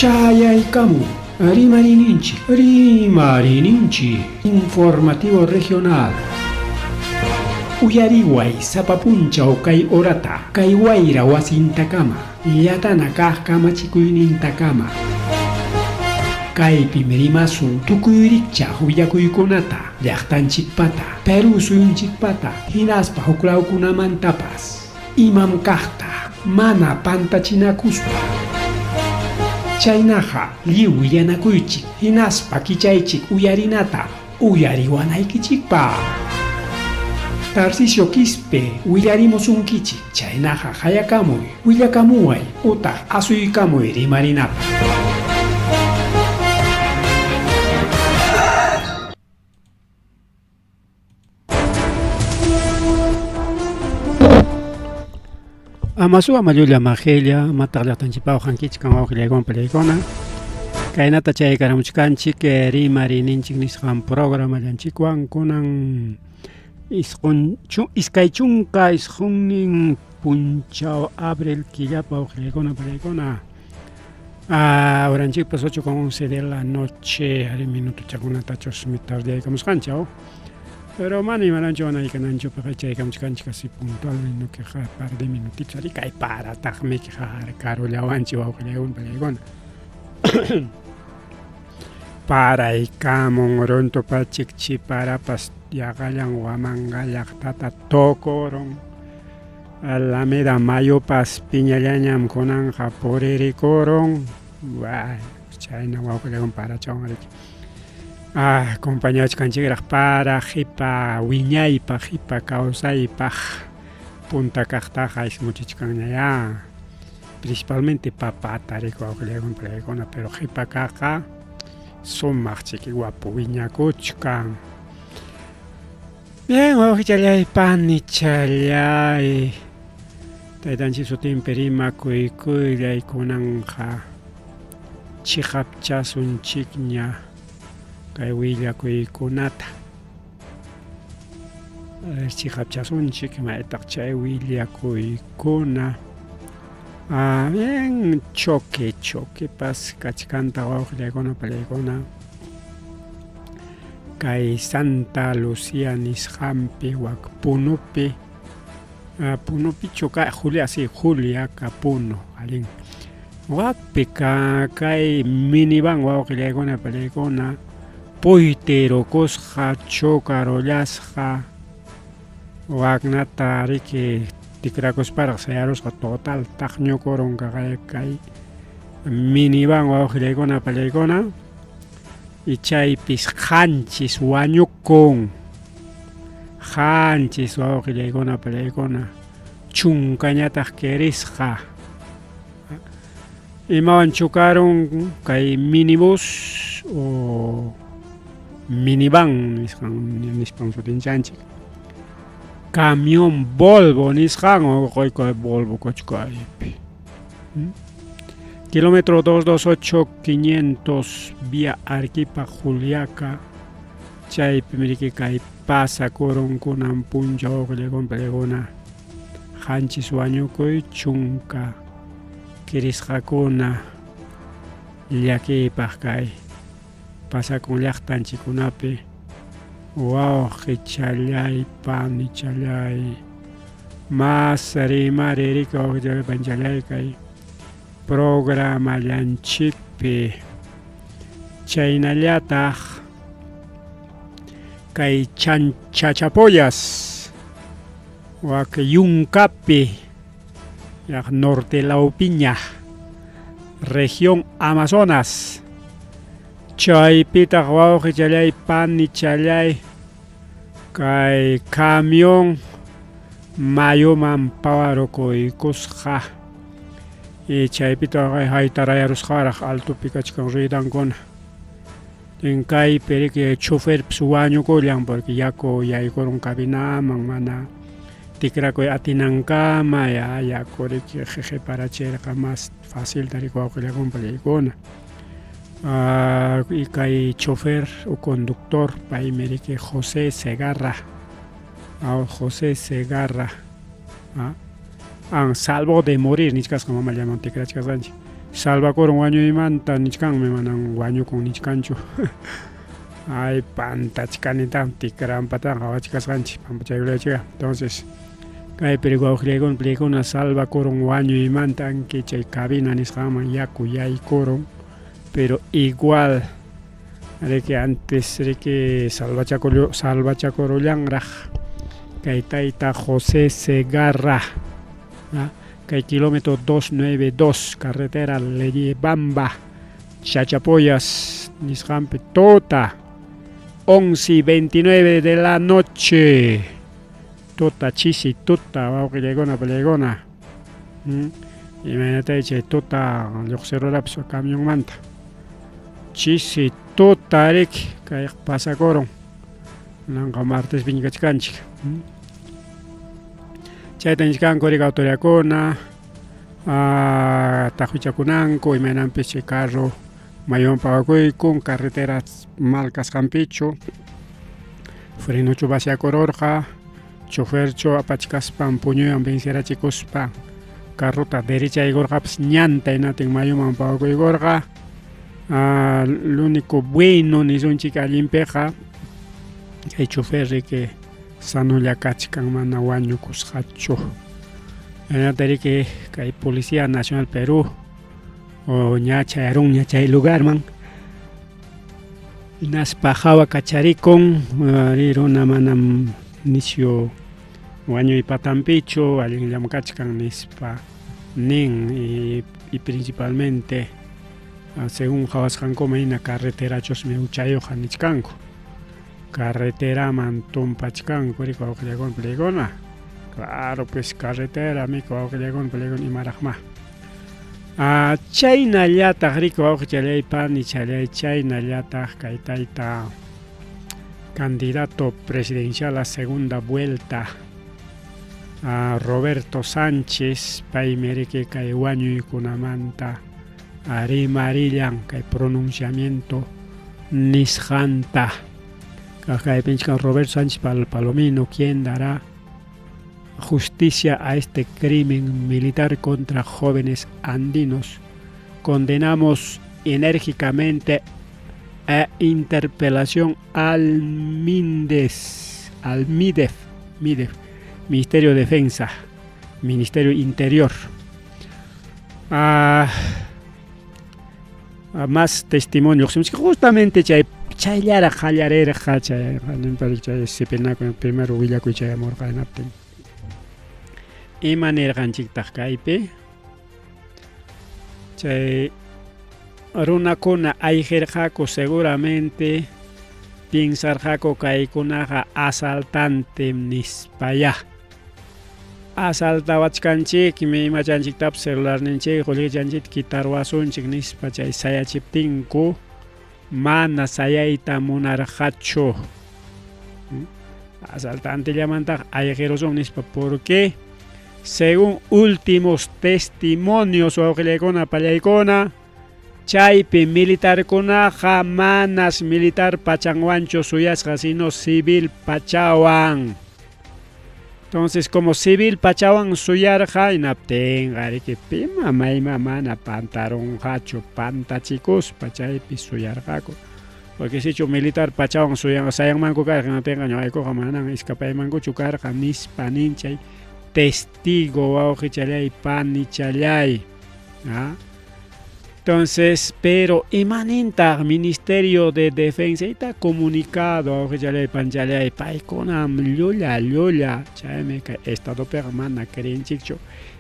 Chayaykamu, Rimarininchi, informativo regional. Uyariway sapapunchaw kay orata, kay wayra wasintakama, yatana kaq kamachikuynintakama. Kaypi mirimasun tukuyrikchaq willakuykunata, llaqtanchikpata, Perú suyunchikpata, hinaspa huklawkunamantapas, imam kaqta, mana pantachinakuspa. Chaynaqa lliw willanakuychik, hinaspa kichaychik uyarinata, uyariwanaykichikpa. Tarcisio Quispe, willarimusunkichik, chaynaqa hayakamuy, willakamuway, utaq asuykamuy rimarinapa. Amasu amayulla majelia mataqllaqtanchipaq hankichik kan wawqillaykuman palaykuna kaynata chaykaramuchkanchik rimarininchik nisqan programallanchikwan kunan iskay chunka isqunnin punchaw abril killapa wawqillaykuna palaykuna horanchikpas 8:11 de la noche ari minuto chakunatachos mitardiyaykamusqanchaw pero mani manancho anaykanancho paqa chaykamuchkanchik asi puntual no que par de minutitos ari kay para taqmi karullawanchik wawqillaywan palaykuna paraykamun runtupachik chiparapas yaqallan Huamanga llaqtata tokoron Alameda Mayopas piñallañam kunanja puririkuron chayna wawqillaywan parachawan ari acompañachkanchikraq para qipa wiñaypaq qipa kawsaypaq punta kaqtaqa ismuchichkanñaya principalmente papata riq wawqillaywan palaykuna pero qipa kaqa sumaq chiki guapo wiñakuchkan bien wawqichalay panichalay taytanchik sutinpi rimakuykuylay kunanja chiqapchasunchikña kay willakuykunata chiqapchasunchik maytaq chay willakuykuna bien choque pas kachkanta wawqillaykuna palaykuna kay Santa Lucia nisqanpi wak punupi punupichu kay Juliaca puno alin wakpi kay minivan wawqillaykuna palaykuna Poitero kusqa chokarollasqa waknata riki tikrakusparaq sayarusqa total taqñukurunqa kay minivan wawqillaykuna palaykuna y chaypis qanchis wañukun qanchis wawqillaykuna palaykuna chunkañataq kirisqa imawan chukarun kay minibus o minivan nispan sutinchanchik camión Volvo nisqan qoyqa Volvo kochkaypi kilómetro 228500 vía Arequipa Juliaca chaypi miriki kay pasakurun kunan puncha wawqillaykuna palaykuna qanchis wañukuy chunka kirisqakuna llakipaq kay pasakun llaqtanchikunapi wawqichalay panichalay mas rimaririka wawqichalay panichalay kay programallanchikpi chaynallataq kay Chachapoyas wak Yunkapi yaq Nortelawpiña región Amazonas chaypitaq wawqichalay panichalay kay camión mayuman pawarukuykusqa y chaypitaq haytarayarusqaraq altupi kachkan ridankuna kaypi riki choferpis wañukullan porque yaku yaykurun cabinaman mana tikrakuy atinankama yaku riki qhiqhiparachirqa mas fácil riki wawqillaykuna palaykuna y kay chofer o conductor paymi riki José Segarra an salvo de morir nichkasqa mamallaman tikrachkasqanchik salvacoron wañuymanta nichkanmi manan wañukun nichkanchu. Ay pantachkanitam tikarampataqa wachkasqanchik pampachaykulaychika. Entonces kaypiri wawqirikuna pilikuna salvacoron wañuymanta anki chay cabina nisqaman yaku yaykuron, pero igual riki antes riki salvachacorullanraq kay tayta José Segarra, kay kilómetro 292 carretera Leyibamba Chachapoyas nisqanpi tota 11:29 de la noche tota chisi tota wawqillaykuna palaykuna imaynatay chay tota lluqsirurapis camionmanta chisi tota riki kay pasacoron nanqa martes piñkachkanchik. Chayta nisqanku riki autoridadkuna tajuichakunanku imaynanpis chay carro mayuman pagakuykun carreteras mal kasqanpichu frenochu vaciakururqa choferchu apachkaspan puñuywan vencerachikuspa carrota derechaygurqapis ñanta hinatin mayuman pagakuykurqa lo único bueno nisunchik allinpiqa kay chofer riki sanulla kachkan mana wañukusqachu. Hinata riki kay Policía Nacional Perú o ña chayarunña chay lugarman hinaspa hawa kacharikun runa manam nisyu wañuypatampichu allinllam kachkan nispa nin y principalmente según hawasqankuma hina carreterachusmi uchayuqqa nichkanku carreteraman tumpachkanku riki wawqillaykuna palaykuna. Claro pues carretera miko wawqillaykuna palaykuna imaraqma chaynallataq riki wawqichallaypani chaynallataq kay tayta candidato presidencial a segunda vuelta Roberto Sánchez paymi riki kay wañuykunamanta rimarillan kay pronunciamiento nisqanta kaypinchkan Roberto Sánchez Palomino, quien dará justicia a este crimen militar contra jóvenes andinos. Condenamos enérgicamente a interpelación al MIDEF, Ministerio de Defensa, Ministerio Interior. Más testimonios, justamente chaylara qallarerqa chay sipinaku primero willakuy chayamurqa hinaptin imanirqanchiktaq kaypi chay runakuna ayqirqaku seguramente piensarqaku kaykunaqa asaltante nispaya asaltawachkanchikmi imachanchiktapis celularninchik qullqichanchik quitarwasunchik nispa chay sayachiptinku mana sayayta munarqachu asaltantillamantaq ayqirusun nispa porque según últimos testimonios wawqillaykuna pallaykuna chaypi militarkunaqa manas militar pachanwanchu suyasqa sino civil pachawan. Entonces como civil pachawan suyarqa hinaptinqa riki pima mayma mana pantaronqachu pantachikuspa chaypi suyarqaku porque sichu militar pachawan suyanqa sayanmanku karqa hinaptinqa ñuqaykuqa manan escapaymankuchu karqa nispa ninchay testigo wawqichalay panichalay entonces pero imanintaq Ministerio de Defensa ita comunicado wawqichalay panchalay paykunam llulla chaymi kay estadopiqa mana krinchikchu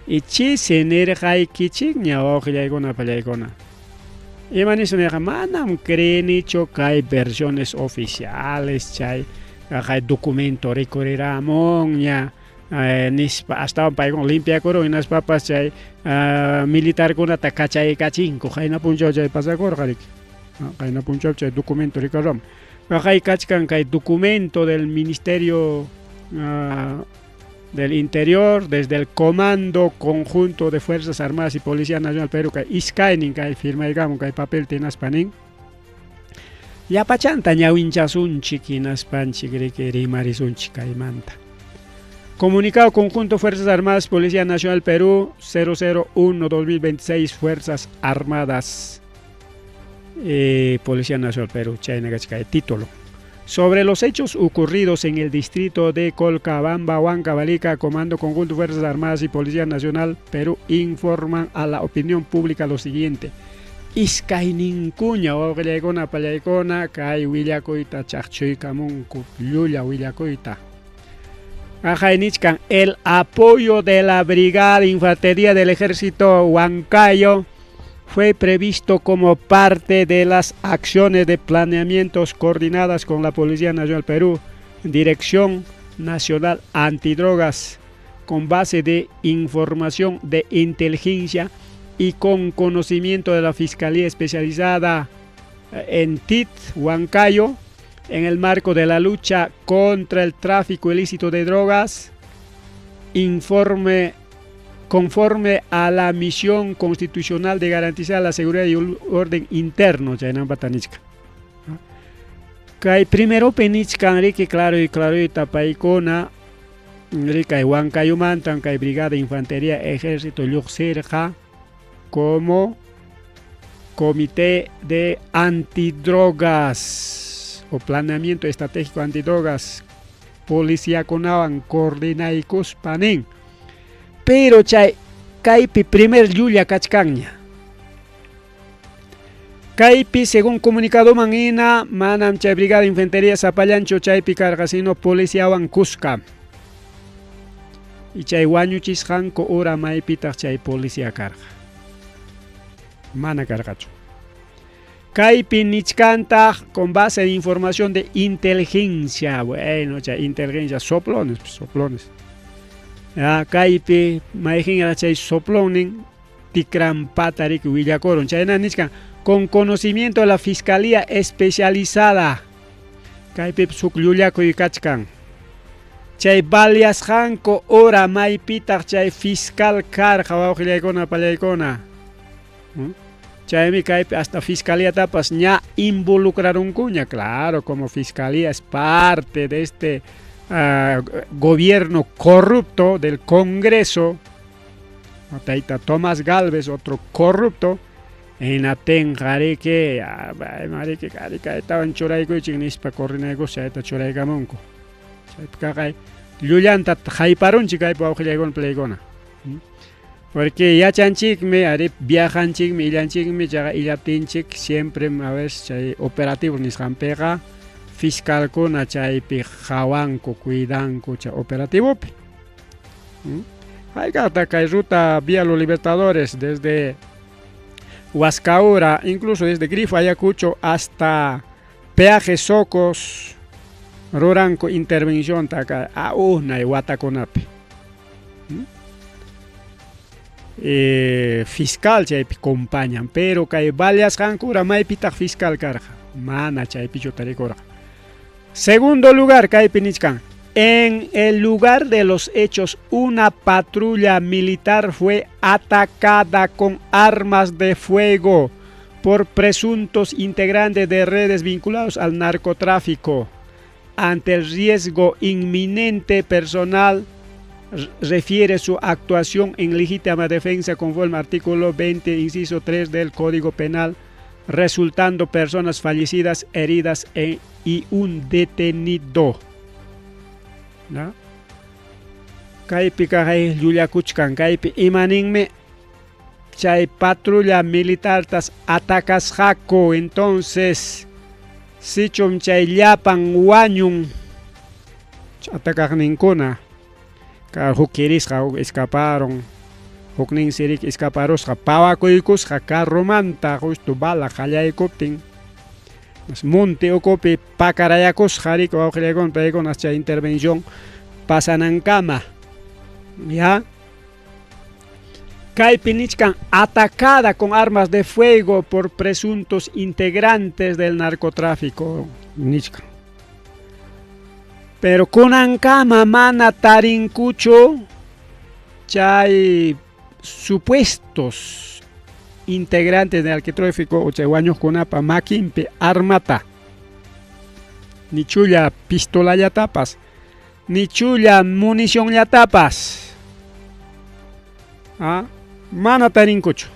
ichisi nirqaykichikña wawqillaykuna pallaykuna imanishu nirqa manam krinichu kay versiones oficiales chay documento rikuriramunña nispa astawan paykuna limpiakurun hinaspapas chay militarkunata kachaykachinku qayna punchaw chay pasakurqa riki qayna punchaw chay documento rikaram kay kachkan kay documento del Ministerio del Interior desde el Comando Conjunto de Fuerzas Armadas y Policía Nacional Perú kay iskaynin kay firmaykamun kay papel tinaspanin llapachanta ñawinchasunchik hinaspanchik riki rimarisunchik kaymanta Comunicado conjunto Fuerzas Armadas Policía Nacional Perú 001-2026 Fuerzas Armadas Policía Nacional Perú título sobre los hechos ocurridos en el distrito de Colcabamba, Huancavelica. Comando Conjunto Fuerzas Armadas y Policía Nacional Perú informan a la opinión pública lo siguiente: Iskay ninkuña oqllaykuna pallaykuna kay willakuita chaqchuykamunku llulla willakuita. El apoyo de la Brigada de Infantería del Ejército Huancayo fue previsto como parte de las acciones de planeamientos coordinadas con la Policía Nacional Perú, Dirección Nacional Antidrogas, con base de información de inteligencia y con conocimiento de la Fiscalía Especializada en TIT Huancayo, en el marco de la lucha contra el tráfico ilícito de drogas, conforme a la misión constitucional de garantizar la seguridad y el orden interno. Primero penichkan riki claro y tapaikona rika Huancayo mantan kay Brigada de Infantería Ejército Lluqsirqa como Comité de Antidrogas o Planeamiento Estratégico Antidrogas Policía Conaban Coordinaikus Panin. Pero kaypi primer llulla kachkanña. Kaypi según comunicado manina manam chay Brigada de Infantería Zapallancho chaypi karqa sino Policiawan Cusca. Y chay wañuchisqanku ura maypitaq chay policía karqa. Mana karqachu. Kaypi nichkantaq con base de información de inteligencia. Bueno, chay inteligencia soplones. Kaypi mayjinra chay soplonin tikran patarik willakoron. Chayna nichkan con conocimiento de la Fiscalía Especializada. Kaypi suk llullakuy kachkan. Chay baliasqanku ora maypitaq chay fiscal karqa wawqillaykuna pallaykuna. Chaymi kaypi hasta Fiscalía tapas ña involucraron cuña. Claro, como Fiscalía es parte de este gobierno corrupto del Congreso. Ataita Tomás Galvez, otro corrupto. En Aten Jareke, Marike Karika, estaban choraico y chignispa corrinaico, chaita choraicamonco. Chaita Llullanta Jaiparon chicaipo auxiliagon pleigona. Porque ya chanchikme, haré viajanchikme, illanchikme, ya illatinchik, siempre a veces chay operativo nisjampega, fiscal con chaypi jawanco, cuidanco, chay operativo. Hay que ruta vía los Libertadores desde Huascaura, incluso desde Grifo Ayacucho hasta Peaje Socos, Roranco, intervención taka a una y Guataconape. Fiscal chaypi acompañan, pero kay valias jancura maypitaq fiscal karja, mana chaypi chotarikora. Segundo lugar, kaypi nichkan. En el lugar de los hechos, una patrulla militar fue atacada con armas de fuego por presuntos integrantes de redes vinculados al narcotráfico. Ante el riesgo inminente personal, refiere su actuación en legítima defensa conforme al artículo 20, inciso 3 del Código Penal, resultando personas fallecidas, heridas y un detenido. ¿No? Kaypi kay llullakuchkan kaypi imaninme chay patrulla militar tas atacas jaco. Entonces sichum chay llapan wañun atacas ninkuna hukirisqa escaparon huknin sirik escaparosqa pawakuykusqa carromanta justo bala qallaykuptin monte ocopi pacarayacosqa rico awqillaykuna paykunas chay intervención pasanankama ya kaypi nichkan atacada con armas de fuego por presuntos integrantes del narcotráfico nichkan. Pero kunankama mana tarinkucho chay supuestos integrantes del narcotráfico o chay wañuqkunapa makinpi armata nichulla pistola tapas ni chulla munición ya tapas. Mana tarinkuchu.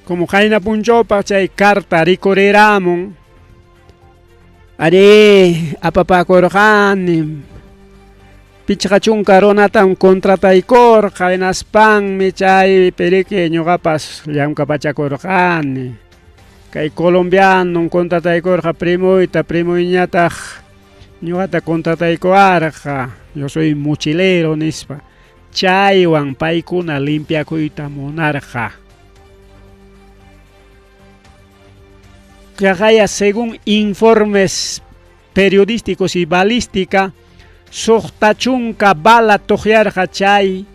Como jaina punchopa chay carta ricoreramun. Are apapakorjani. Pichachunka ronatam contrataikor jainaspan mi chay perique ñuqapas llamkapachakorjani. Kay colombiano contrataikorja primoyñataq ñuqata contrataikorja. Yo soy mochilero nispa. Chaywan paykuna limpiakuyta munarja. Kajaya según informes periodísticos y balística, suqtachunka bala tuqyarqa chay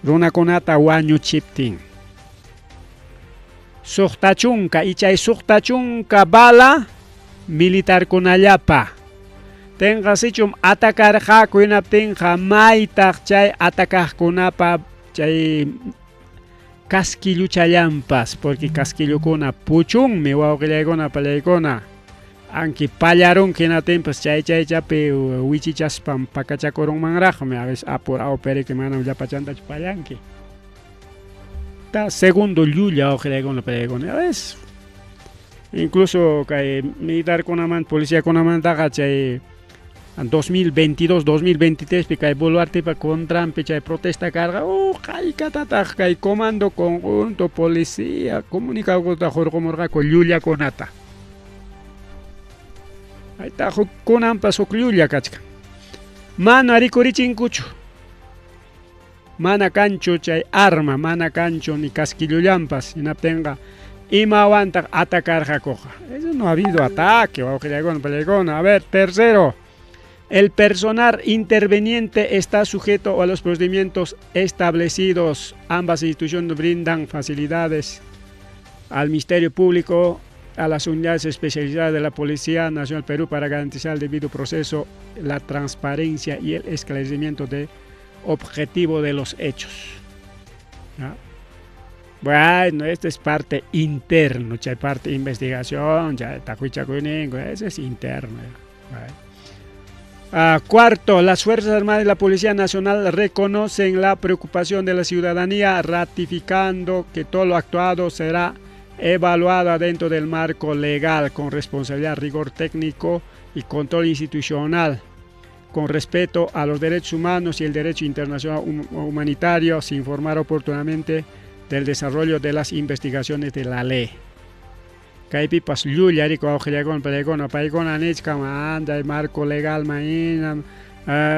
runakunata wañuchiptin. Suqtachunka y chay suqtachunka bala militarkunallapa. Tenga sichum atakarqa kuynaptinqa maytaq chay atakaqkunapa chay casquilluchallampas, porque casquillukuna puchunmi wawqillaykuna pallaykuna. Anki pallaron kinatimpas chapi wichichaspam pakachakurunmanraqmi a veces apurado perique manam llapachantachu pallanki. Ta segundo llulla wawqillaykuna pallaykuna. A veces incluso kay militarkunaman policíakunamantaqa chay 2022-2023 pi kay Boluartepa contrampi chay protesta carga qaykatataq kay comando conjunto policía comunicadota jorqomurqaku llullakunata. Ayta kunanpas huk llulla kachka. Mana rikurichinkuchu. Mana kanchu chay arma, mana kanchu ni casquillullampas hinaptinqa imawantaq atakarqakuqa. Eso no ha habido ataque, wawqillaykuna pallaykuna. A ver, tercero. El personal interveniente está sujeto a los procedimientos establecidos. Ambas instituciones brindan facilidades al Ministerio Público, a las unidades especializadas de la Policía Nacional Perú para garantizar el debido proceso, la transparencia y el esclarecimiento de objetivo de los hechos. ¿Ya? Bueno, esto es parte interno, hay parte de investigación, ya está eso es interno. Bueno. Cuarto, las Fuerzas Armadas y la Policía Nacional reconocen la preocupación de la ciudadanía, ratificando que todo lo actuado será evaluado dentro del marco legal, con responsabilidad, rigor técnico y control institucional, con respeto a los derechos humanos y el derecho internacional humanitario, sin informar oportunamente del desarrollo de las investigaciones de la ley. Kaypipas llullariku awqillaykuna pallaykuna paykuna nichkama anda marco legal mainam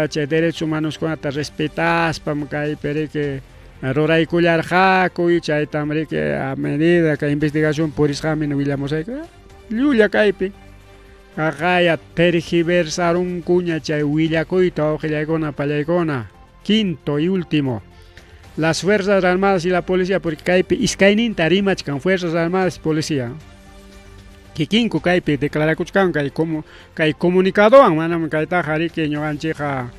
chay derechos humanos kunata respetaspam kay perique ruraykullarqaku y chaytam riki a medida que investigación purisqami willamosayku llulla kaypi qaqaya tergiversarunkuña chay willakuyta awqillaykuna pallaykuna. Quinto y último, las Fuerzas Armadas y la Policía, porque kaypi iskayninta rimachkan Fuerzas Armadas y Policía. Kikinku kaypi declarakuchkan kay comunicadoan manam kayta jariki ñuqanchikqa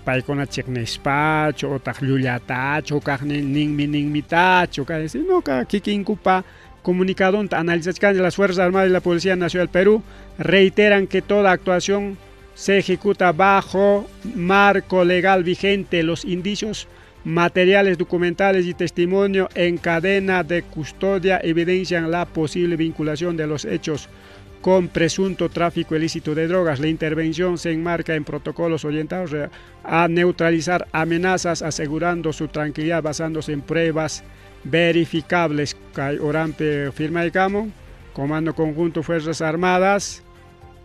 paykunachik nispachu otaq llullatachu kaq ninmitachu kay sino ka kikinkupa comunicadonta analizachkan de las Fuerzas Armadas y la Policía Nacional Perú reiteran que toda actuación se ejecuta bajo marco legal vigente. Los indicios materiales, documentales y testimonio en cadena de custodia evidencian la posible vinculación de los hechos con presunto tráfico ilícito de drogas. La intervención se enmarca en protocolos orientados a neutralizar amenazas, asegurando su tranquilidad basándose en pruebas verificables. Orampe firma de camo, Comando Conjunto Fuerzas Armadas,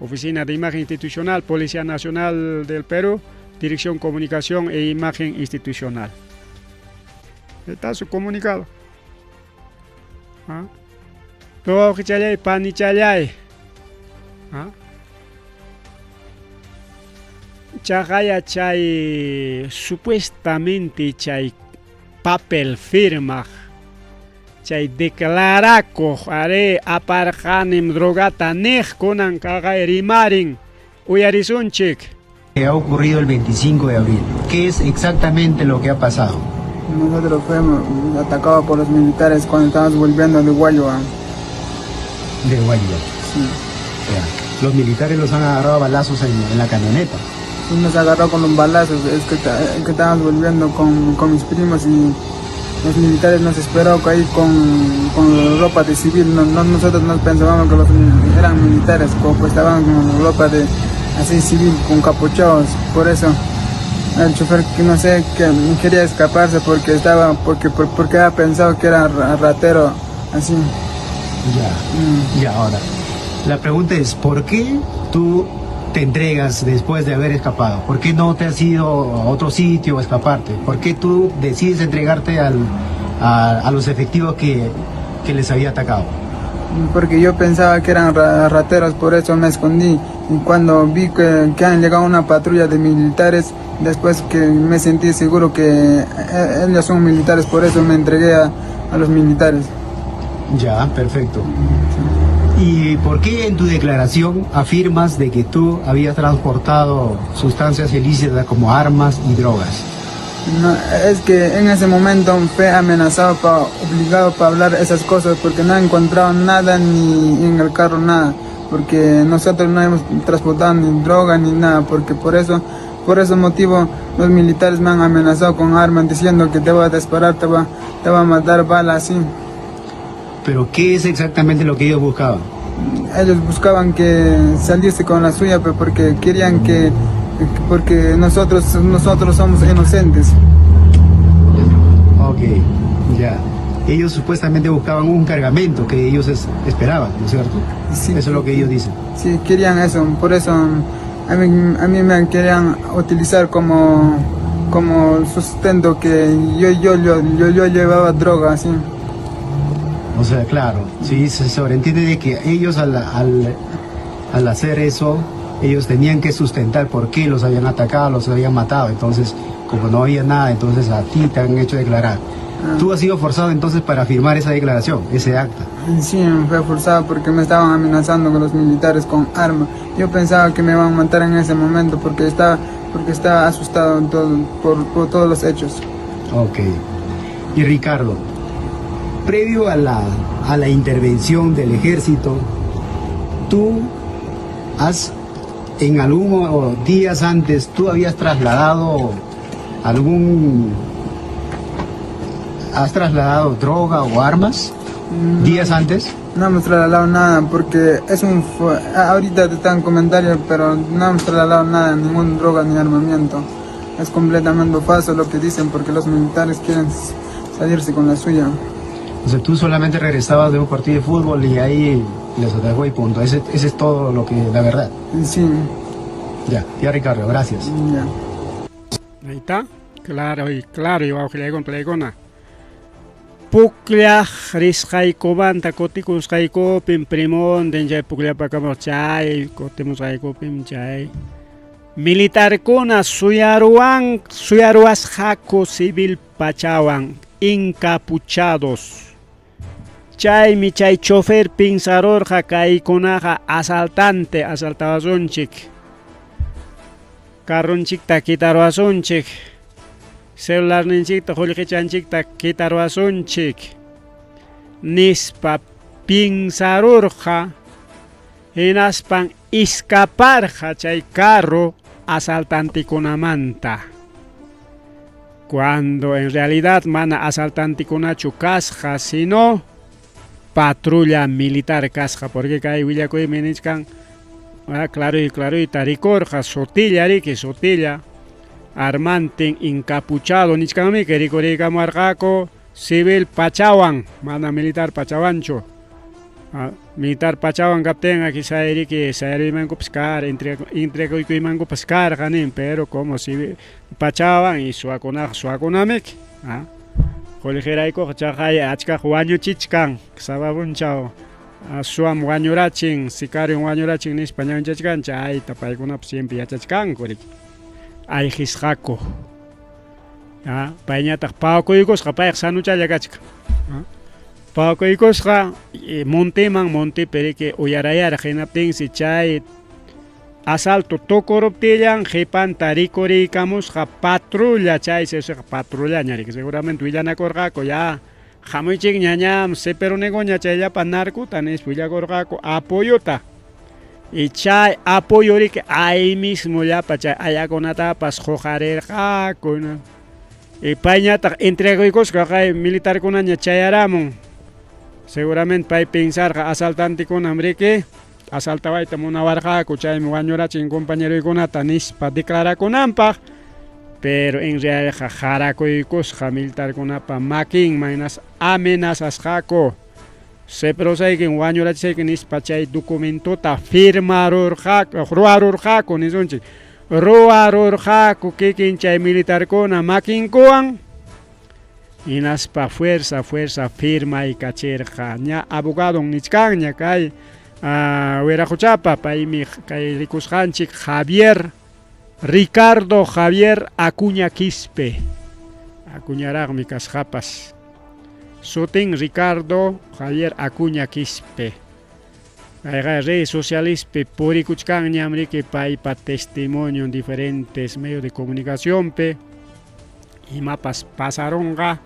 Oficina de Imagen Institucional, Policía Nacional del Perú, Dirección Comunicación e Imagen Institucional. Está su comunicado. Todo que panichalay. Chagaya chay supuestamente chay papel firma. Chay declaraco are aparjanim drogata nej konan kagay rimarin uyarizunchik. Ha ocurrido el 25 de abril. ¿Qué es exactamente lo que ha pasado? Nosotros fuimos atacados por los militares cuando estábamos volviendo de Guayua. De Guayua. Sí. Ya. los militares los han agarrado a balazos en la camioneta. Y nos agarró con los balazos, es que estábamos volviendo con mis primos y los militares nos esperaron ahí con ropa de civil. Nosotros no pensábamos que eran militares, pues estaban con ropa de así civil, con capuchados. Por eso el chofer, que no sé, que quería escaparse porque había pensado que era ratero, así. Ya, ahora, la pregunta es, ¿por qué tú te entregas después de haber escapado? ¿Por qué no te has ido a otro sitio a escaparte? ¿Por qué tú decides entregarte a los efectivos que les había atacado? Porque yo pensaba que eran rateros, por eso me escondí. Y cuando vi que han llegado una patrulla de militares, después que me sentí seguro que ellos son militares, por eso me entregué a los militares. Ya, perfecto. ¿Y por qué en tu declaración afirmas de que tú habías transportado sustancias ilícitas como armas y drogas? No, es que en ese momento fue amenazado, obligado para hablar esas cosas, porque no he encontrado nada, ni en el carro nada, porque nosotros no hemos transportado ni droga ni nada, porque por ese motivo los militares me han amenazado con armas, diciendo que te va a disparar, te va a matar balas, así. ¿Pero qué es exactamente lo que ellos buscaban? Ellos buscaban que saliese con la suya, pero porque querían porque nosotros somos inocentes. Ok, ya. Ellos supuestamente buscaban un cargamento que ellos esperaban, ¿no es cierto? Sí, eso es lo que ellos dicen. Sí, querían eso, por eso a mí me querían utilizar como sustento, que yo llevaba droga, así. O sea, claro, sí, se sobreentiende de que ellos al hacer eso, ellos tenían que sustentar por qué los habían atacado, los habían matado. Entonces, como no había nada, entonces a ti te han hecho declarar. ¿Tú has sido forzado entonces para firmar esa declaración, ese acta? Sí, me fue forzado porque me estaban amenazando con los militares con armas. Yo pensaba que me iban a matar en ese momento porque estaba asustado por todos los hechos. Ok. Y Ricardo, previo a la intervención del ejército, tú en algunos días antes, ¿tú habías trasladado droga o armas días antes? No hemos trasladado nada porque ahorita te están comentarios, pero no hemos trasladado nada, ninguna droga ni armamento. Es completamente falso lo que dicen porque los militares quieren salirse con la suya. O sea, tú solamente regresabas de un partido de fútbol y ahí les atacó y punto. Ese es todo la verdad. Sí. Ya Ricardo, gracias. Ya. Ahí está. Claro, yo voy a contar. Puklia, Riscaiko, Banta, Coticus, Caiko, Pimprimón, Denjay Puklia Pacamochay, Cotimus Caiko, Pimchay. Militar Cona, Suyaruas Jaco Civil Pachawan, encapuchados. Chay mi chay chofer pinzador jakai conaja asaltabazonchik. Carronchik ta quitarwazonchik. Celular ninchik ta holkichanchik ta quitarwazonchik. Nispa pinzadorja. Enaspan escaparja chay carro asaltantikunamanta. Cuando en realidad mana asaltanticunachu kasja, sino patrulla militar kasja, porque kay willakuy minichkan claro y tarikorja sotilla armantin encapuchado nichkanmi que ricorikamarqaku civil pachawan mana militar pachawancho. Militar pachawan kapten aquí sairi mango pescar entre mango pescar ganin, pero como si pachawan y suaconamic colegeraiko chajay achka huaño chichkan sababunchao suam wañurachin sicario wañurachin ni español chachkan chay tapaykuna siempre yachachkan korik ay hisqaku pañataq pawkuykos qapayq sanucha llakachka pawkuykosqa monte perike uyarayara hinaptin si chay asalto tokoroptillan jepan tarikorikamusqa patrulla chay patrulla ñari que seguramente willanakorqaku ya hamuychik ñañam seperonegoña chayllapan narkuta nis willakorqaku apoyota y chay apoyo que ahí mismo ya para ayaconata pas jojarer con y pañata entrego y cosas que militar con aña chayaramon seguramente para pensar asaltante con hambre que asaltaba y tomó una barja chay me guañora chin compañero y con atanis para declarar con ampa pero en realidad jaraco y cosas militar con apa making mainas amenazas jaco se prosa que en guaño la che que nis pachay documento ta firmaror jaco ni sonchi roaror jaco que chay militar con a making koan inas pa fuerza firma y cacherja ña abogado nichcaña kay huera jochapa pa mi kay ricus hanchik Ricardo Javier Acuña Quispe Acuñarag mi casjapas Soten Ricardo Javier Acuña Quispe redes sociales pe poricuchcan ñamri que pa testimonio en diferentes medios de comunicación pe y mapas pasaronga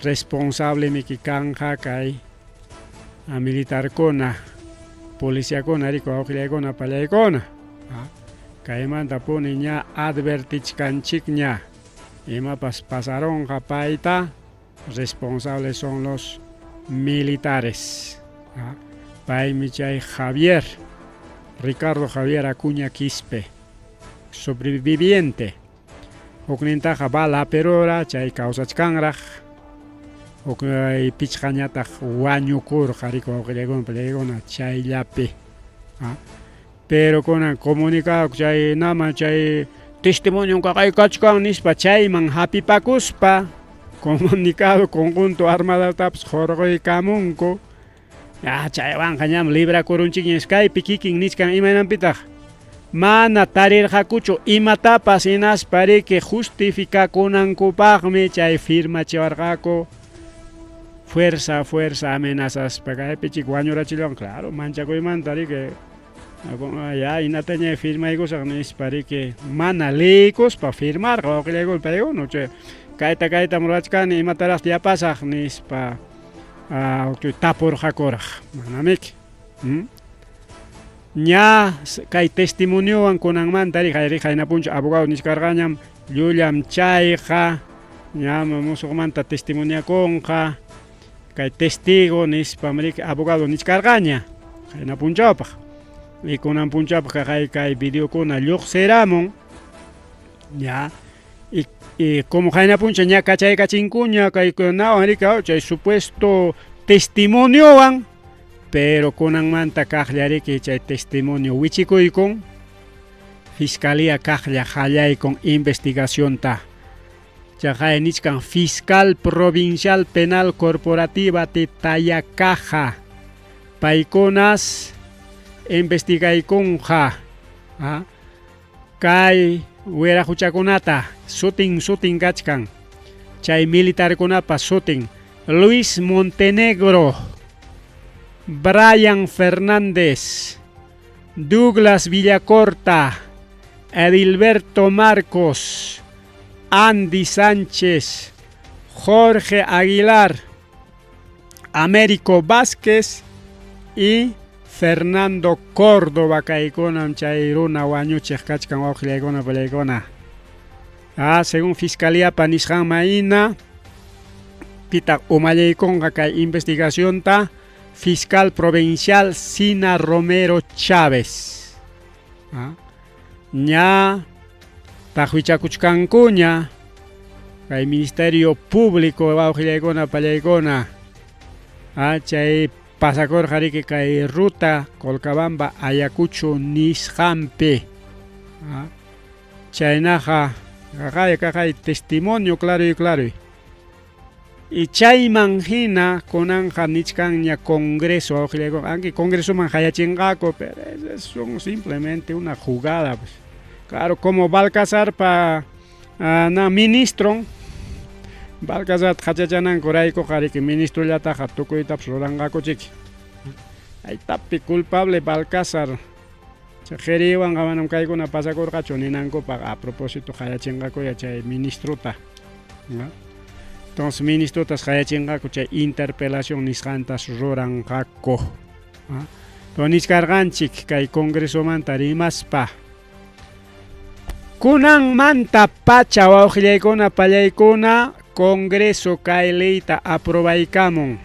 responsable mexicana kay a militar cona policía cona rico auxilia cona palay cona kay manda pone ña advertichkanchik ña y mapas pasaronga paita responsables son los militares. Pai Michay Javier, Ricardo Javier Acuña Quispe, sobreviviente. Oknintaja bala perora, chay causa chkangraj, ok pichkañataj wañukur, jariko oklegon pelegona, chay yape. Pero con comunicado, chay nama, chay testimonio kakay kachkan nispa, chay man happy pakuspa. Comunicado conjunto armada taps jorgo y camunco ya chaywan kanyam libra kurunchik Skype kiking nichkan imanan pitaj mana tarir hakucho imatapas inas pare que justifica kunankupaqmi chay firma chawarqaku fuerza amenazas pagay pichik wañurachilon claro manchakuymanta que ya inataña firma y cosas pare que mana leikos pa firmar que le golpeo no che kaita murachkan y mataras ya pasaj nispa tapor jakoraj manamik ña kay testimonio an kunanman tari hayna puncha abogado niskargañam llullam chayja ña musuqmanta testimonia konja kay testigo nispa abogado niskargaña hayna punchapaj y kunan punchapaj kay video kuna lluqseramon ya y como Jaina Puncha ña cachay cachincuña kay kunao rica chay supuesto testimonio van pero kunan manta kajllari que chay testimonio wichikuy con fiscalía kajlla jallay con investigación ta chay nichkan fiscal provincial penal corporativa de Tayacaja paikonas investigay con ja kay huera huchakunata shooting gachkan chay militar kunapa shooting Luis Montenegro Brian Fernández Douglas Villacorta Edilberto Marcos Andy Sánchez Jorge Aguilar Américo Vázquez y Fernando Córdoba kaikonam chayruna wañuchej kachkan wawqillaykuna palaykuna. Según Fiscalía Panishan Maina pita umallaykunqa kay investigación ta Fiscal Provincial Sina Romero Chávez. Ña tahuichakuchkankuña kay Ministerio Público wawqillaykuna palaykuna. Chay pasakor jarike kay ruta Colcabamba Ayacucho Nisjampe. Chaynaja kay testimonio claro. Y chay manjina konanja nichkanña congreso aunque congreso manjayachingako, pero son simplemente una jugada pues. Claro, como Balcazar pa ministro Balcazar hachachanan korayko jarike ministro llata hatukuita psorangako chiki. Ay tapi culpable Balcazar. Chajeriwan gamanam kaykuna pasakorqachu ninanko a propósito hayachingako ya chay ministro ta. Entonces ministro tas hayachingako chay interpelación nisqantas rurangako. Toniskarganchik kay Congreso manta rimaspa. Kunan manta pacha wawqillaykuna pallaykuna Congreso kay leyta aprobaykamun.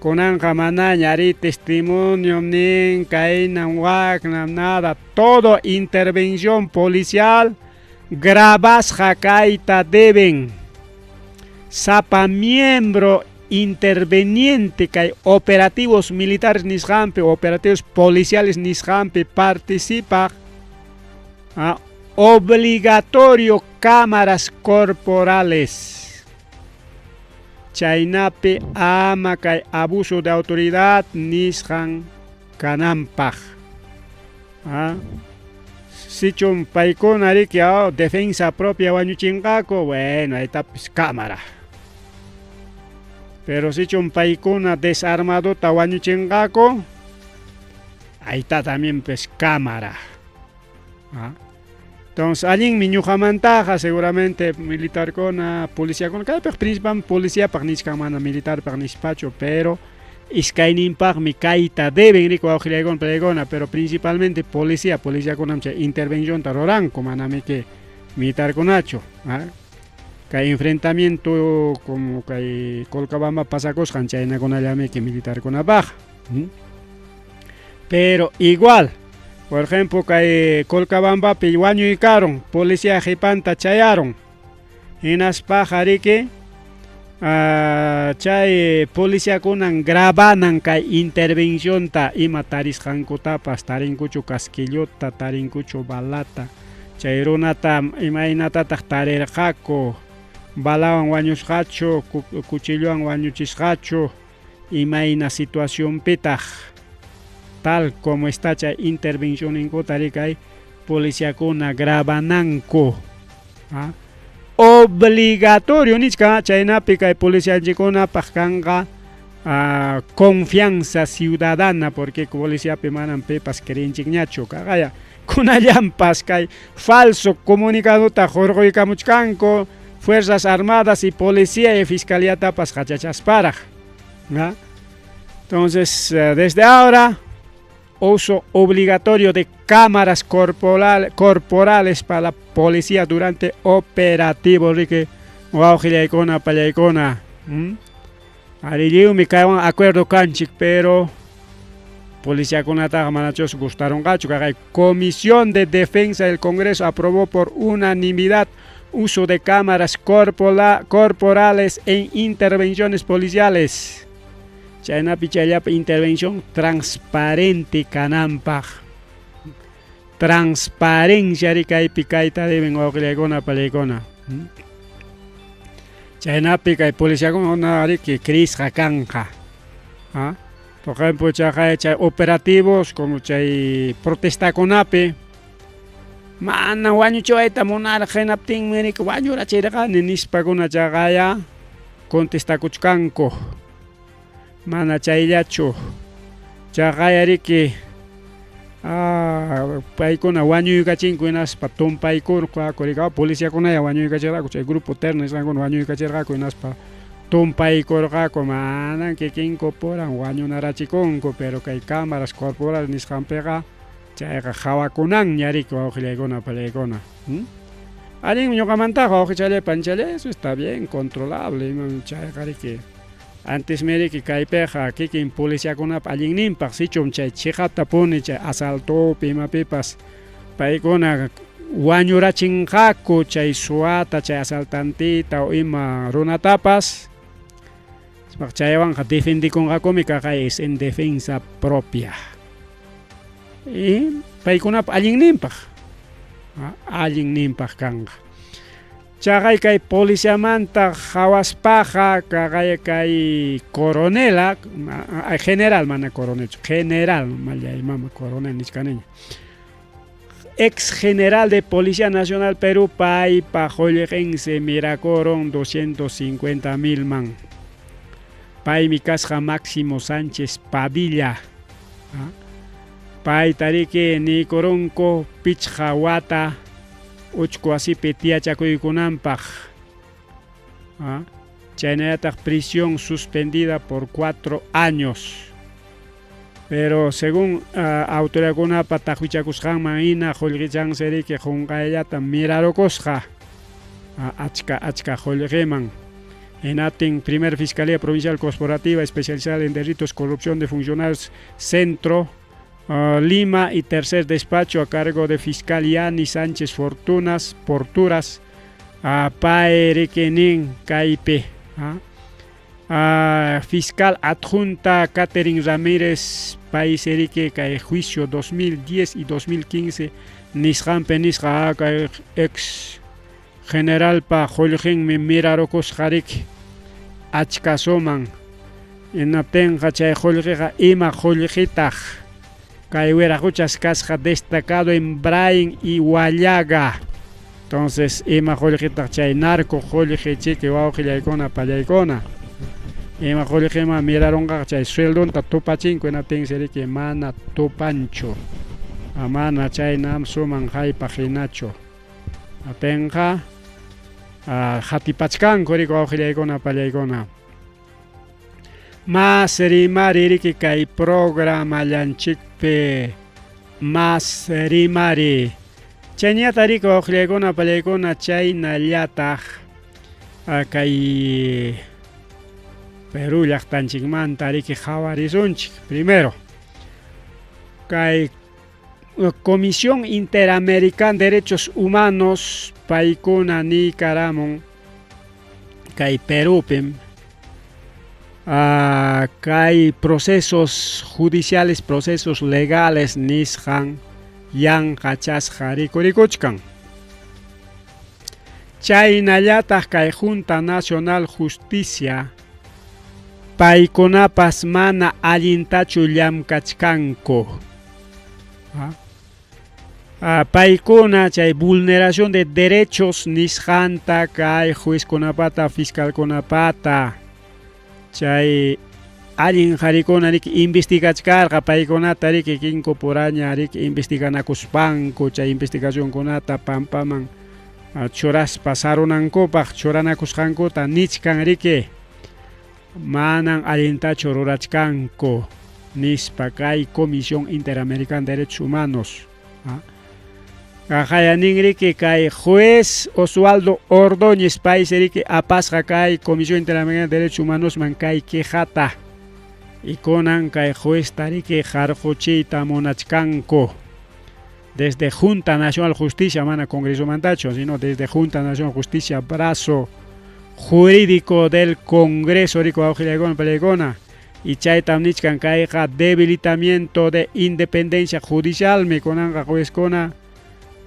Kunanqa mana ñari testimonio nin kaynan waknan nada, todo intervención policial grabasqa kayta deben. Sapa miembro interveniente kay operativos militares nisqanpi, operativos policiales nisqanpi participa, obligatorio cámaras corporales. Chaynapi ama kay abuso de autoridad nisqan kanampaq. Sichun paykuna riki defensa propia wañuchinqaku, bueno, ahí cámara. Pero sichun paykuna desarmadota wañuchinqaku, ahí está también pues cámara. Entonces, alguien miñujamantaja seguramente militar con policía con cada principal policía pagnisca mana militar pagnispacho, pero iskainimpag mi kaita deben rico auxiliar pregona, pero principalmente policía con amcha intervención taroranco maname que militar con hacho, que enfrentamiento como que Colcabamba pasacos canchaina con allame que militar con abaja, pero igual. Por ejemplo, que Colcabamba piwaño y caron, policía jipanta chayaron. En as pajarike, chay policía kunan grabanan kay intervención ta ima taris jankotapas, tarinkucho casquillota, tarinkucho balata, chayrunata imainata tarirjako, balawan wañusjacho, cuchilloan wañuchisjacho, imaina situación pitaj. Tal como está cha intervención en Costa Rica, policía con grabananco. Obligatorio, nichka, chayna pica policía chicona pajanga confianza ciudadana, porque policía pemanan pepas querían chignacho, cagaya. Con allampas, kay falso comunicado ta jorgo y camuchcanco, fuerzas armadas y policía y fiscalía tapas hachachas para. Entonces, desde ahora, uso obligatorio de cámaras corporales para la policía durante operativos. Rique, waujillaykuna, pallaykuna. Ariliu me cae un acuerdo canchic, pero policía con ataque manachos gustaron gacho. Comisión de Defensa del Congreso aprobó por unanimidad uso de cámaras corporales en intervenciones policiales. Chayna pichayapa intervención transparente kanampaq. Transparencia rikay pikaita deben oqllaykuna palaykuna. Chayna pikay policía kuna riki crisqa kanqa. Por ejemplo, chay operativos como chay protestakunapi mana wañuchayta munarqa hinaptin mirik wañurachirqani nispakuna chaqaya contestakuchkanku. Mana chayllachu chaqaya riki paykuna wañuykachinku hinaspa tumpaykurqa kurqa policíakunaya wañuykachirqaku chay grupo terno nisqankuna wañuykachirqaku hinaspa tumpaykurqaku manan kikinku puran wañunarachikunku, pero kay cámaras corporales nisqanpiqa chayqa hawakunanña riki wawqillaykuna pallaykuna. Allin ñuqamantaqa wawqichallay panchallay, eso está bien controlable, chayqa riki antes mire que kaypeja kikin policíakunapa allinninpaq sichum chay chihata puni chay asalto pimapipas paykuna wañurachinqaku chay suata chay asaltantita o ima runatapas chaywanqa defendikunqakumi kaqay es en defensa propia y paykunapa allinninpaq kanqa. Chaqay kay policiamanta hawaspaqa kaqay kay coronela general mana coronel general mallay mama coronel nichkaniña ex general de Policía Nacional Perú pay pajollejense miracoron 250,000 man pay mi kasqa Máximo Sánchez Padilla pay tariki ni koronko pichqa wata uchku asipi tiachakuykunanpaq. Chaynayataq prisión suspendida por 4 años. pero según autoridad kuna patajuichakushan maina holgichan seri que jungaellata mirarokosja achka holgeman en atin primer Fiscalía Provincial Corporativa especializada en delitos corrupción de funcionarios Centro Lima y tercer despacho a cargo de fiscal Yani Sánchez Porturas Paerekenin Caipe fiscal adjunta Catherine Ramírez Paiserique Cae juicio 2010 y 2015 Nishan Penisha ex general pa Jolgen Mirarokos Harik Achkasoman en Apten Hachay Jolgega Ima Jolgitaj Cae Huchas Casja destacado en Brain y Huallaga. Entonces Ima Jolgitaj Chay narco Jolgeche que va a icona payaicona. Ima Jolgema miraron Chay sueldo Tatopachinco en Apten Serique Mana Topancho. Amana Chay Nam Suman Hai Paginacho. Atenja Hatipachkan Koriko Aujiliaicona Payaicona. Más rimari que kai programa Lanchikpe más rimari. Chania tariko Aujiliaicona Payaicona Chay Naliataj kai Perú Yachtanchikman tariki Jawarizunchik. Primero kai Comisión Interamericana de Derechos Humanos Paikuna Nicaramon Kai Perupem Kai procesos judiciales, procesos legales Nishan Yan Hachas Harikuricochkan Chaynayata Kai Junta Nacional Justicia Paikunapas Mana Allintachu Llamkachkanko Paikuna chay vulneración de derechos nishanta kay juez konapata fiscal konapata chay allin harikuna rik investigachkarqa paykunata rik incorporaña rik investiganakuspanku chay investigación kunata pampaman churaspa sarunankupaq churanakusqankuta nichkan riki manan allintachu rurachkanku nispa kay Comisión Interamericana de Derechos Humanos Kajayaningriki kay juez Oswaldo Ordóñez Paiserique apasja kay Comisión Interamericana de Derechos Humanos man kay quejata y conan kay juez tariki jarjochita monachkanko desde Junta Nacional Justicia mana Congreso Mandacho sino desde Junta Nacional Justicia brazo jurídico del Congreso rico Aujiliaicona Payaicona y chay tamnichkan kayqa debilitamiento de independencia judicial me conanga juezkona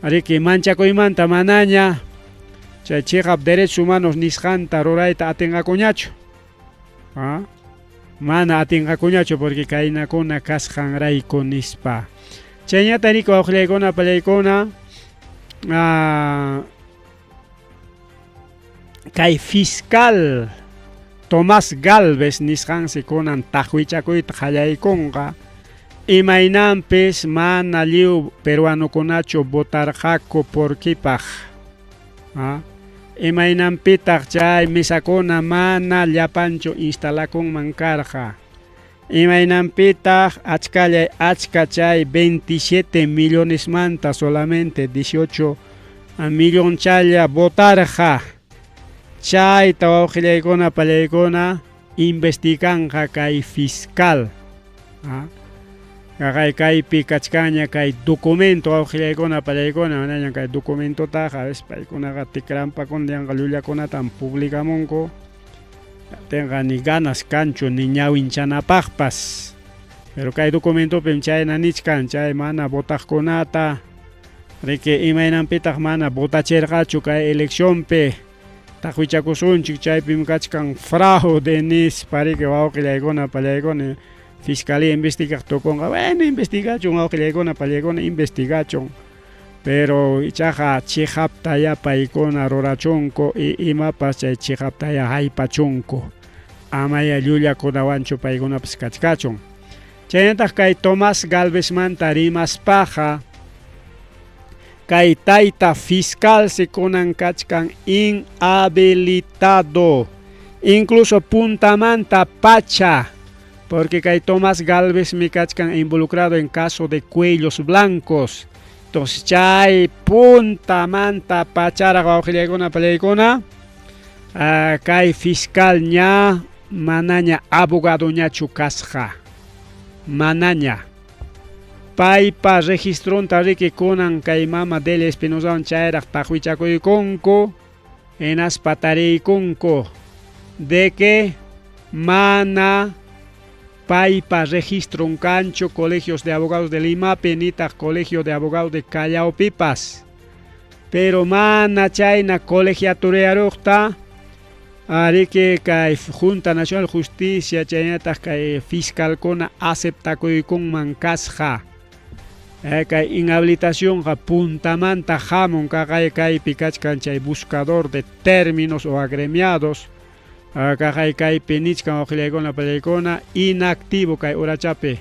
ariki manchakoymanta manaña chay chejap derechos humanos nishanta rurayta atingakuñachu mana atingakuñachu porque kaynakuna kasqanrayku nispa chayñata rico Aujiliaicona Payaicona kay fiscal Tomás Galvez nisqansi kunan tajuichakuyta qallaykunqa imaynampis mana liw peruanokunachu votarqaku porkipaq imaynampitaq chay misakuna mana llapanchu instalakunman karqa imaynampitaq achka chay 27 millones manta solamente 18 millón chaya votarqa Chayta Aujiliaicona Payaicona investiganja kay fiscal kaypi kachkaña kay documento Aujiliaicona Payaicona manaña kay documento taja a veces paykunaqa tikrampa kundianqa llullakunatan publicamunku tenga ni ganas kanchu ni ñawinchanapaqpas pero kay documento pim chayna nichkan chay mana votaqkunata riki imaynanpitaq mana votachirqachu kay eleccionpi tajuichakusunchik chaypim kachkan fraude nispa riki Aujiliaicona Payaicona Fiscalía investiga toconga bueno investigachun Aujiliaicona Payaicona investigachun pero ichaja chihaptaya paykuna rurachunku y imapas chay chihaptaya haypachunku amaya llullakunawanchu paykunapas kachkachun chaynataq kay Tomás Galvez manta rimaspaja kay tayta fiscal se kunan kachkan inhabilitado incluso puntamanta pacha porque kay Tomás Galvez mi kachkan involucrado en caso de cuellos blancos. Entonces chay punta manta pachara gawjileguna peleikuna kay fiscal ña manaña abogado ña chukasja manaña paypa registronta riki kunan kay mama Delia Espinosa chayraq tajuichakuykunku enas patariykunku de que mana paypa registro un cancho colegios de abogados de Lima penita colegio de abogados de Callao Pipas pero mana chayna colegiaturearukta ariki kay Junta Nacional Justicia chaynata kay fiscal kuna acepta kuykun mankasja kay inhabilitación ja puntamanta jamon kay pikachkan chay buscador de términos o agremiados kay penichkan ojilegona peleikona inactivo kay urachape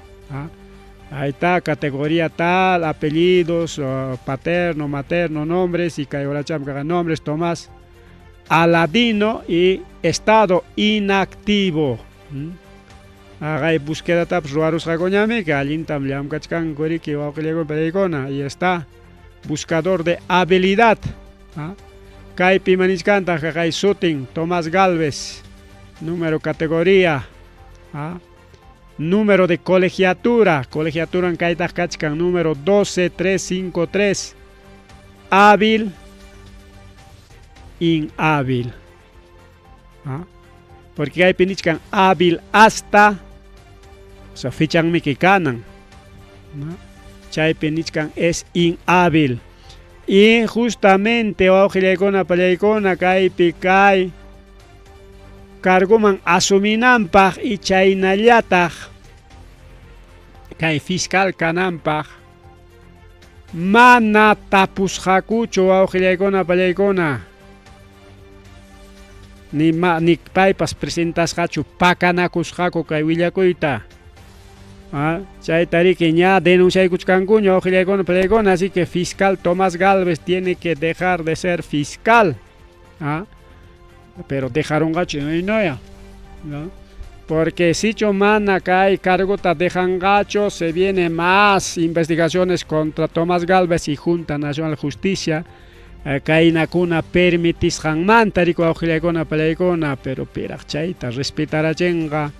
ahí está categoría tal apellidos paterno materno nombres y kay urachape kay nombres Tomás Aladino y estado inactivo Agay búsqueda tap ruarus jagoñame que alintam liam kachkan gori que ojilegona peleikona y está buscador de habilidad kay pimanichkanta kay shooting Tomás Galvez número categoría número de colegiatura en kaitaj kachkan número 12353 hábil inhábil porque hay pinichkan hábil hasta o sea fichan mexicanan chay pinichkan es inhábil y justamente ojilegona peleikona kay pikay cargoman asuminampaj y chaynallataq kay fiscal kanampaj mana tapusqakuchu ojilegona peleikona ni paypas presentasqachu pakanakusqaku kay willakuyta chay tariki ña denunciaykuchkankuña ojilegona peleikona así que fiscal Tomás Galvez tiene que dejar de ser fiscal pero dejaron gacho no ya porque si chomana cae cargo ta dejan gacho se viene más investigaciones contra Tomás Galvez y Junta Nacional Justicia cae nakuna permitis hangman tariko ojilegona peleikona pero pirachayta respetar chenga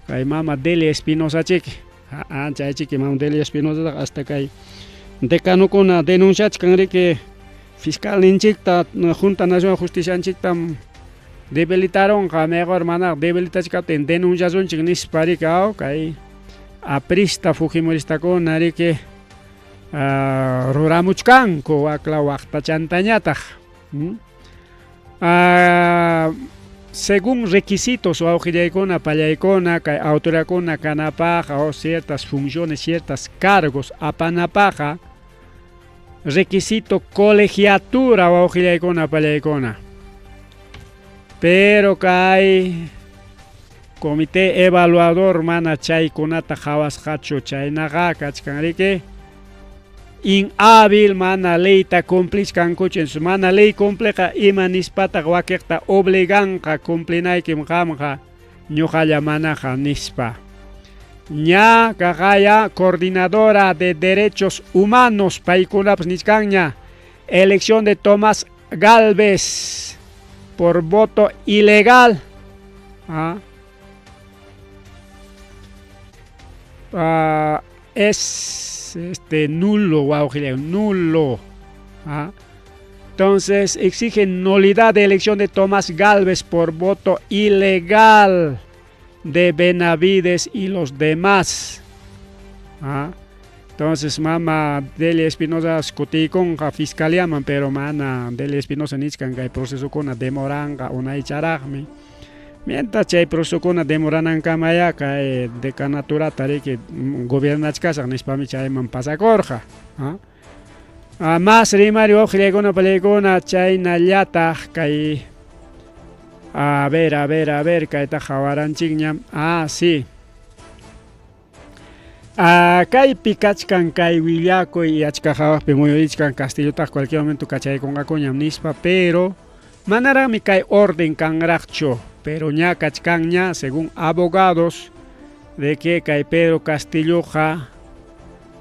cae mama Delia Espinosa chiqui chay chiqui mama Delia Espinosa hasta cae decanukuna denunciachkan que fiscal ninchikta Junta Nacional Justicia ninchikta debilitaron mejor mana debilitachkaten denunciación chignis parikao kay aprista fujimorista con narike ruramuchkanko akla waqta chantañata según requisitos o auxillaykuna pallaykuna kay autoridadkuna kanapaja o ciertas funciones ciertas cargos apanapaja requisito colegiatura o auxillaykuna pallaykuna pero kay comité evaluador mana chaykunata hawasqachu chaynaqa kachkanriki inhábil mana leyta cumplishkankuchu mana ley compleja ima nispataq wakiqta obliganqa cumplinaykim qamqa ñuqalla manaqa nispa ña kaqaya coordinadora de derechos humanos paykunapas niskanña elección de Tomás Galvez por voto ilegal es nulo, nulo. Entonces exigen nulidad de elección de Tomás Galvez por voto ilegal de Benavides y los demás. Entonces mama Delia Espinosa skuti con fiscalía man pero mana Delia Espinosa nichkan kay proceso kuna demoranga una icharagmi mientras chay proceso kuna demoranan kamaya kay decanatura tariki gobernachkasaq nispami chayman pasakorja más rimario ojileguna paleguna chaynallataq kay a ver kayta hawaranchikñam sí kay pikachkan kay willakuy y achka hawaqpi muyurichkan Castillota cualquier momento kachaykunqakuñam nispa pero manarami kay orden kanraqchu pero ña kachkanña según abogados de que kay Pedro Castilloja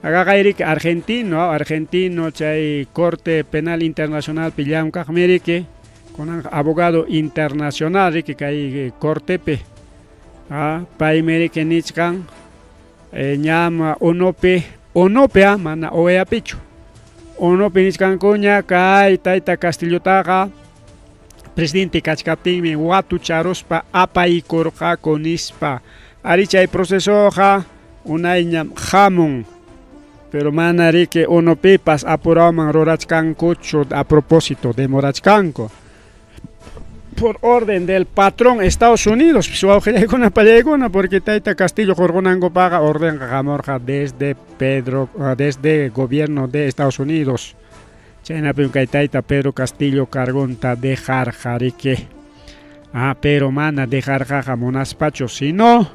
Agagairik argentino chay Corte Penal Internacional pillam kajmerike con abogado internacional que kay cortepe paimerique nichkan ñama onope mana oea pichu onope nichkan kuña kay Tayta Castillotaga presidente kachkaptinmi watu charospa apaykurqa konispa ari chay procesoja unayñam jamon pero manarique onopipas apuraman rurachkanku a propósito de morachkanko por orden del patrón Estados Unidos porque Tayta Castillo Jorgonango paga orden jamorja desde gobierno de Estados Unidos China Tayta Pedro Castillo cargonta dejar jarique pero mana dejar jaja monaspacho sino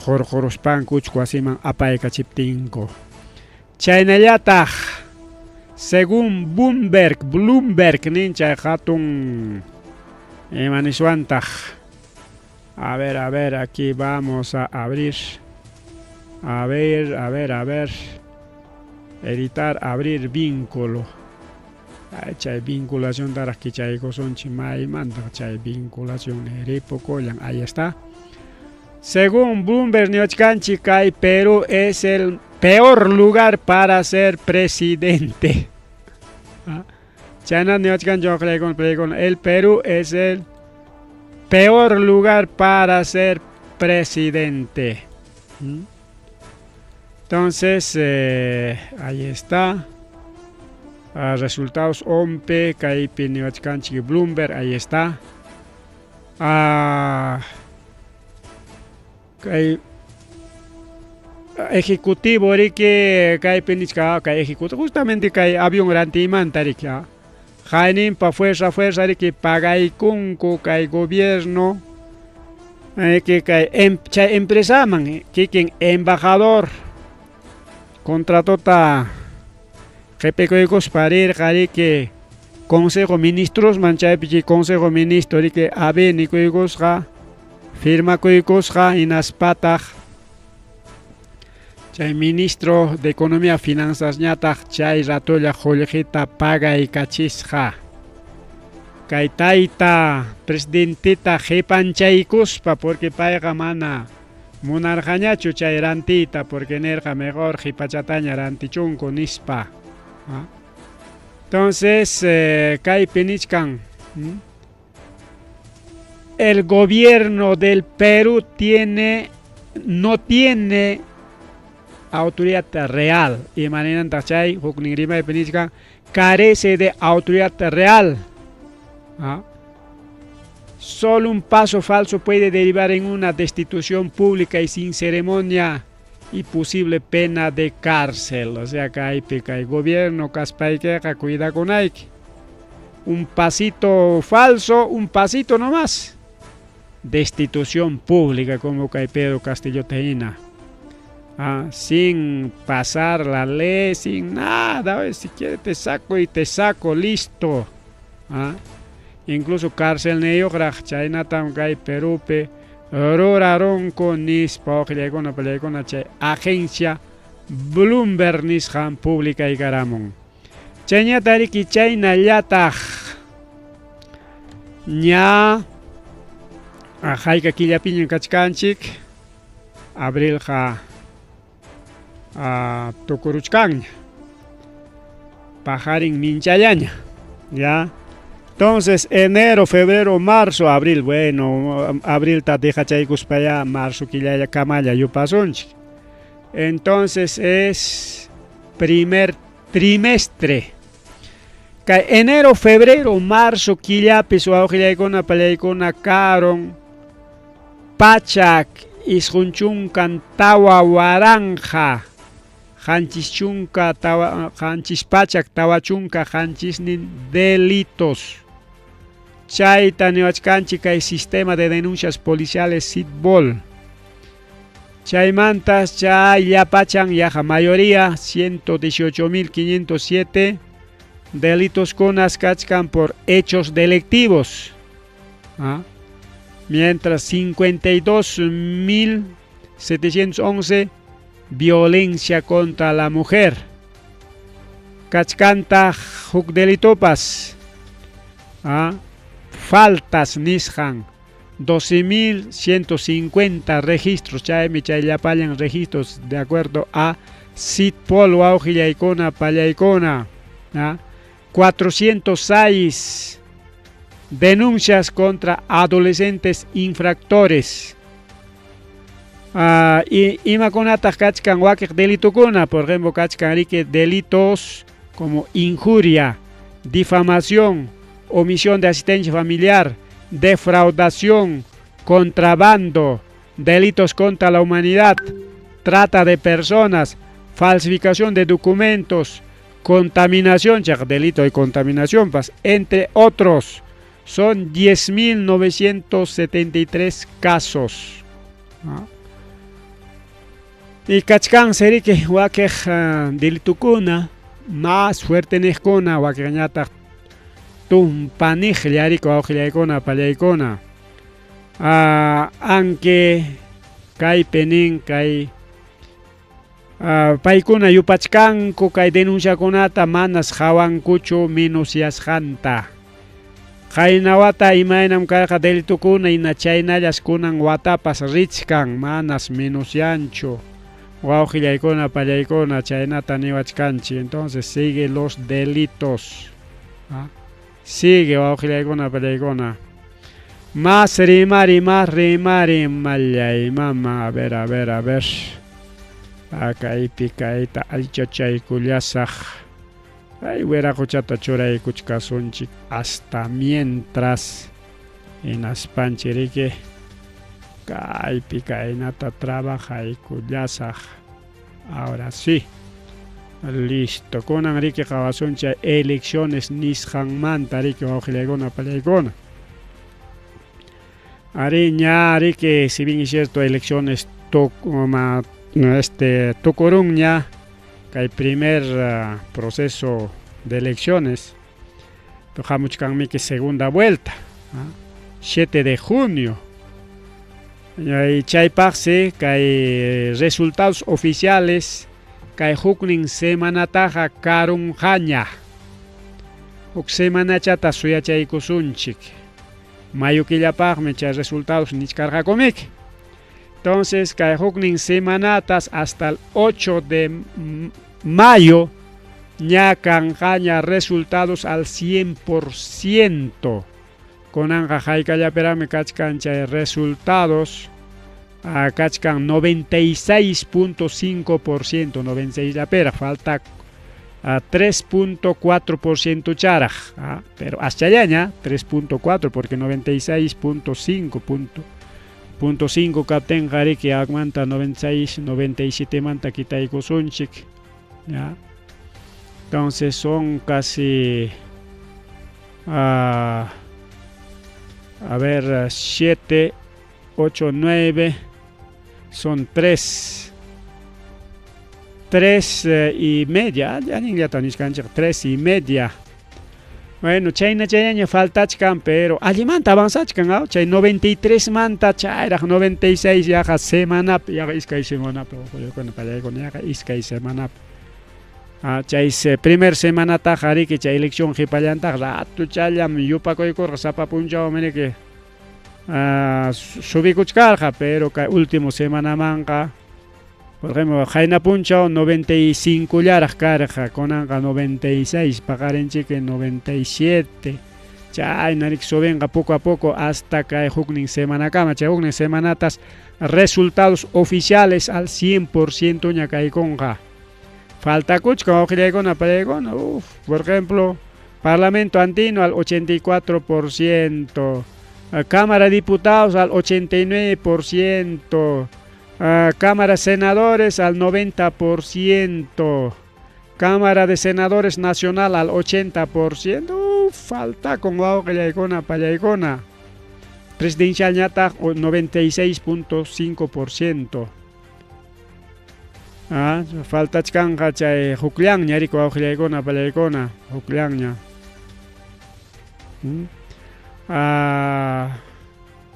jorjorospan kuchku asiman apaeka chiptinko China yata según Bloomberg nincha hatun Emaniswantaj. A ver, aquí vamos a abrir. A ver. Editar, abrir vínculo. Chay vinculación de aquí chay son chimay manda chay vinculación ahí está. Según Bloomberg Neochkanchi Kai, Perú es el peor lugar para ser presidente. El Perú es el peor lugar para ser presidente. Entonces, ahí está. Resultados OMPE, KIP Neochkanchi Bloomberg, ahí está. Ejecutivo que ejecutivo justamente que avión rantimantarica. Jainin pa fuerza que paga y kunku que gobierno que empresa man que embajador contrató ta jepecoicos para ir que consejo ministros manchay consejo ministro que aben coicos firma coicos inaspata chay ministro de Economía Finanzas ñataq chay ratolla jollejita paga y cachisja. Kay Tayta presidentita jepanchaykuspa porque payqa mana munarjañachu chay rantita porque nerja mejor jipachataña rantichunku nispa. Entonces kay pinichkan el gobierno del Perú no tiene autoridad real y manera tachay hukningrima de Penisca carece de autoridad real. Solo un paso falso puede derivar en una destitución pública y sin ceremonia y posible pena de cárcel. O sea que hay gobierno caspaiqueja cuida con Ike. Un pasito falso, un pasito nomás. Destitución pública como que Pedro Castillo Teina. Sin pasar la ley, sin nada, si quieres te saco, listo. Incluso cárcel neyo China tamgay Perupe roraron con nispa agencia Bloomberg nishan pública y garamon. China tariki China yataj ña ajayka killapiñan kachkanchik abril Tucuruchcan pajarin minchayaña ya. Entonces enero, febrero, marzo, abril, bueno, abril ta deja chaykus para allá, marzo quillaya camaya yo pasonchi. Entonces es primer trimestre. Enero, febrero, marzo quillapis o aujillaycona palaycona caron pachak isjunchunkan tawa waranja. Hanchis chunka, hanchis pachak, tawachunka, hanchis nin delitos. Chaita neochkanchika y sistema de denuncias policiales SITBOL. Chaymantas chay yapachan yaja mayoría 118.507 delitos con askachkan por hechos delictivos. Mientras 52.000 711, violencia contra la mujer. Kachkanta huk delitopas, faltas nishan, 12.150 registros, chaymi chayllapayan registros de acuerdo a Sitpol Waujillaykuna Pallaykuna, 406 denuncias contra adolescentes infractores. Y imakunataj kachkan wakiq delitukuna, por ejemplo, kachkan riki delitos como injuria, difamación, omisión de asistencia familiar, defraudación, contrabando, delitos contra la humanidad, trata de personas, falsificación de documentos, contaminación, delito de contaminación, entre otros. Son 10.973 casos. Y kachkan seriki wakiq delitukuna más fuerte nijkuna wakiqñataq tumpanij llariku awqillaykuna pallaykuna. Aunque kay penin kay paykuna yupachkanku kay denunciakunata manas hawankuchu minusyasqanta. Qayna wata imaynam karqa delitukuna ina chaynallas kunan watapas richkan manas minusyanchu. Waujillaykuna pallaykuna chaynata niwachkanchi. Entonces sigue los delitos. Sigue waujillaykuna pallaykuna. Más rimari mallay mama. A ver. Akaypi kayta alchachaykullasaq. Ay wiraquchata churaykuchkasunchik hasta mientras hinaspanchiriki kaypi kaynata trabajaykullasaq. Ahora sí. Listo. Kunan riki qawasuncha elecciones nisqanmanta riki wawqillaykuna pallaykuna. Ari ña riki si bien es cierto elecciones tukurunña kay primer proceso de elecciones hamuchkanmiki segunda vuelta 7 de junio y chaypaqsi kay resultados oficiales kay huknin semanataqa karunqaña huk semanachata suyachaykusunchik mayu killapaqmi chay resultados nichkarqakumiki. Entonces, kay huknin semanatas hasta el 8 de mayo ña kanqaña resultados al 100%. Konanqa hayk'allaperami kachkan chay resultados kachkan 96.5%, 96 falta 3.4% charaj, pero hasta allá 3.4 porque 96.5 kapten que aguanta 96, 97 manta kitaykusunchik, ¿ya? Entonces son casi 7, 8, 9 son 3 y media, ya ni ya tanis cancha 3 y media. Bueno, chayna chayña faltachkan, pero allimanta avanzachkan, chay 93 manta chayraq 96 yaqa semanap, yaqa iskay semanap, yaqa iskay semanap. Chay primer semanata jariki chay elección hipallantaq ratu chaylam yupakuykurqa sapapunchaw meneke subikuchkarqa, pero kay último semana manqa por ejemplo, Jaina Punchao 95 yaraj karja, konanqa 96, paqarinchik 97. Chay narik sobenqa poco a poco hasta kay huknin semana kama, chay huknin semanatas resultados oficiales al 100% ña kaykunqa. Falta kuchka wawqillaykuna pallaykuna, por ejemplo, Parlamento Andino al 84%, Cámara de Diputados al 89%, Cámara de Senadores al 90%, Cámara de Senadores Nacional al 80%, falta con wawqillaykuna pallaykuna. Presidencial ñataq 96.5%. Faltachkanqa chay hukllaña riku wawqillaykuna pallaykuna, hukllaña.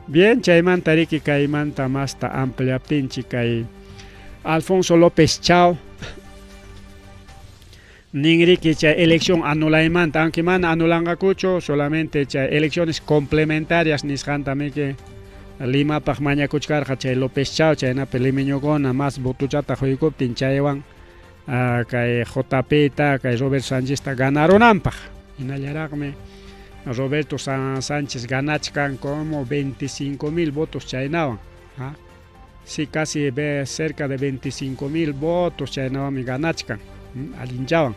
Bien, chaymanta riki kaymanta masta ampliaptinchi kay Alfonso López Chao ningriki chay elección anulaymanta, aunque mana anulangakucho, solamente chay elecciones complementarias nisqantamiki Lima paq mañakuchkarqa chay López Chao chaynapi limeñokuna más votuchata huykuptin chaywan kay JP ta kay Robert Sánchez ta ganaronanpaq hinallaraqmi Roberto Sánchez ganachkan como 25,000 votos chaynawan, sí, casi cerca de 25,000 votos chaynawanmi ganachkan, alinchawan,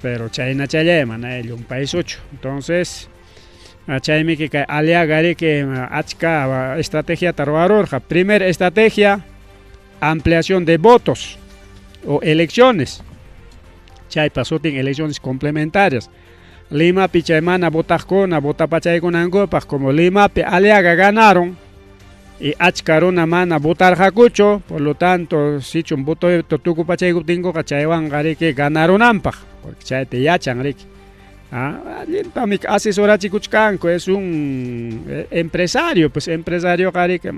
pero chayna chayayman un país 8. Entonces chaymi que aliagari que achka estrategia tarwarorja. Primera estrategia, ampliación de votos o elecciones. Chay pasotin elecciones complementarias. Lima pichaymana votajkuna votapachaykunankupas como Lima aliaga ganaron y achkaruna mana votarjakucho, por lo tanto sichun voto tukupachaykuptinko chaywan gariki ganaronanpaq, porque chayte yachan riki. Tamik asesorachikuchkanko es un empresario, pues empresario gariki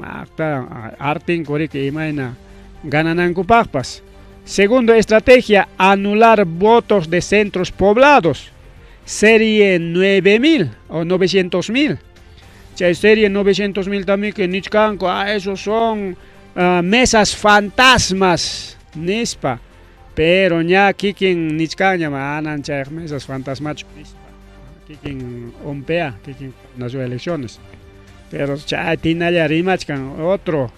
artinko riki imayna gananankupaqpas. Segunda estrategia, anular votos de centros poblados. Serie 9,000 o 900,000. Chay serie 900,000 también que nichkanko, esos son mesas fantasmas, nispa. Pero ya kikin nichkaña manan chay mesas fantasmas nispa. Kikin ompea, kikin nació elecciones. Pero chay tinaya rimachkan otro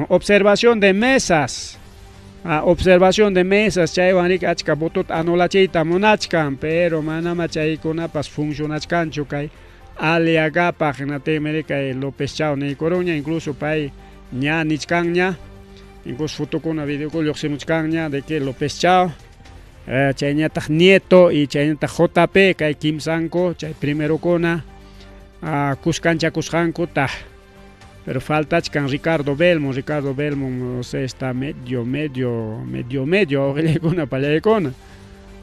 observación de mesas. Observación de mesas chaywanik achka votot anulachita monachkan, pero manama chaykunapas funcionachkanchu kay aliagapaq natemeri kay López Chao niykuruña, incluso pay ña nichkanña, incluso fotokuna videokuna lluqsimuchkanña de que López Chao chayñataq Nieto y chayñataq JP kay kimsanko chay primerokuna kuskanchakusqanku taq. Pero falta Ricardo Belmo, no sé, está medio, ojalá palayakuna.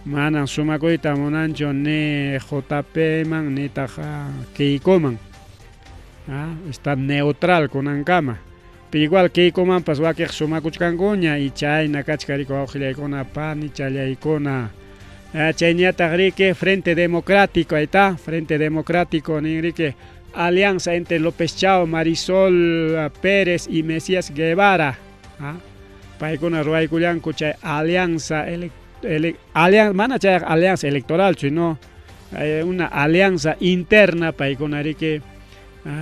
Manan sumakuita monancho ne JP man, ne taja Keiko man. Está neutral con ankama. Pero igual Keiko man pasó aquí sumakuchkankuña y chay nakachkariko ojalá pan y chayaikona. Chayñata rike Frente Democrático, ahí está, Frente Democrático, ni rike. Alianza entre López Chao, Marisol Pérez y Mesías Guevara. Paikuna ruaykullanku chay alianza alianza electoral, sino una alianza interna paikuna rike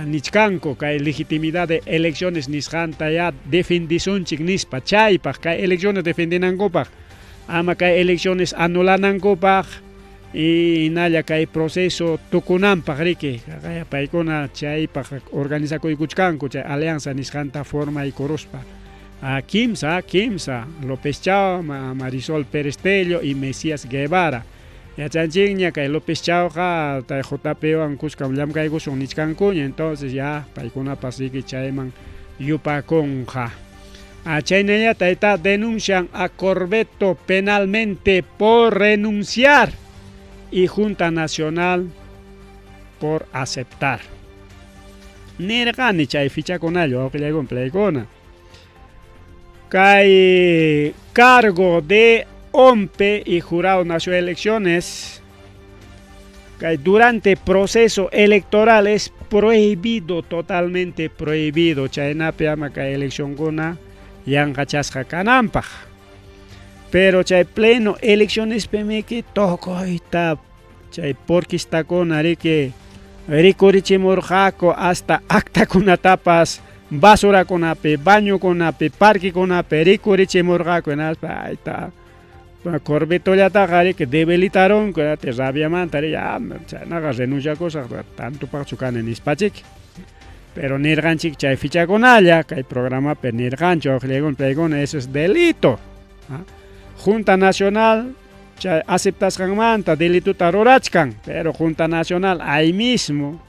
nichkanko kay legitimidad de elecciones nisqanta ya defendisunchik nispa chaypaq kay elecciones defendinankupaq ama kay elecciones anulanankupaq y nalla kay proceso tukunanpaq riki paykuna chaypaq organizakuykuchkanku chay alianza nisqanta forma y koruspa kimsa López Chao, Marisol Pérez Tello y Mesías Guevara yachanchikña kay López Chaoqa tay JP-wan kuskam llamkaykusun nichkankuña, entonces ya paykunapas riki chayman yupakunqa. Chaynallata está denuncian a Corbeto penalmente por renunciar y Junta Nacional por aceptar. Nirqani chay fichakunallaw awqillaykuna playkuna. Kay cargo de OMPE y Jurado Nacional de Elecciones kay durante proceso electoral es prohibido, totalmente prohibido. Chaynapi ama kay eleccionkuna yanqachasqa kananpaq. Pero chay pleno elecciones pemeki tokoyta chay porquistakuna riki rikurichimurqaku hasta actakunatapas basurakunapi, bañukunapi, parquikunapi rikurichimurqaku hinaspa ayta Corbetollataqa riki debilitaron kunati rabiamanta ya chaynaqa renunciakusaq tanto paqchukani nispachik. Pero nirqanchik chay fichakunalla kay programapi nirqanchu awqillaykunapi paykuna eso es delito. Junta Nacional chay aceptasqanmanta delituta rurachkan, pero Junta Nacional ahí mismo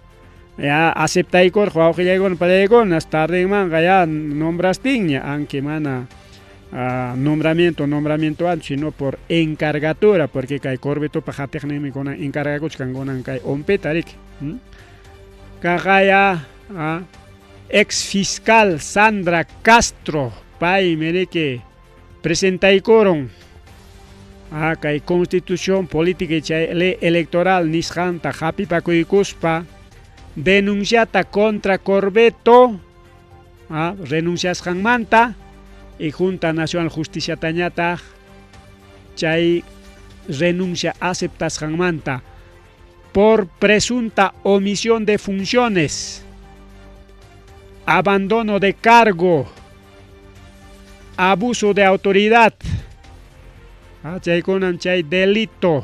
ya aceptaykurqa awqillaykuna pallaykuna hasta rinmanqa ya nombrastinña, aunque mana nombramiento antes, sino por encargatura, porque kay Corbeto pajatiqninmi kunan encargakuchkankunan kay ompeta riki. Kagaya, ex fiscal Sandra Castro, pay mereke presentaikoron. Kay constitución política y ley electoral nisjanta hapipakuikuspa denunciata contra Corbeto, renuncias Hanmanta y Junta Nacional Justicia Tañata chay renuncia aceptas Hanmanta por presunta omisión de funciones, abandono de cargo, abuso de autoridad, chay conan chay delito.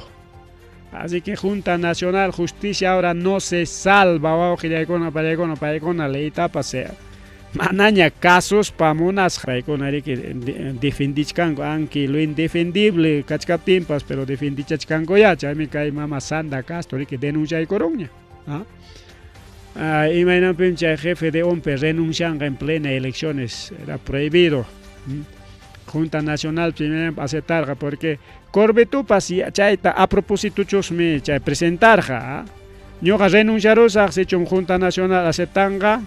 Así que Junta Nacional Justicia ahora no se salva. Para leita pasea. Manaña casos pamonas que defendichkango, aunque lo indefendible cachcapimpas, pero defendichkango ya, me cae mama Sanda Castro que denuncia y coroña. Imagina pinche jefe de OMPE renunciando en plena elecciones, era prohibido. Junta Nacional primero aceptar porque Corbeto pasia chaita a propósito chosme chay presentarja. Ñoga renunciarosa se chum Junta Nacional aceptanga.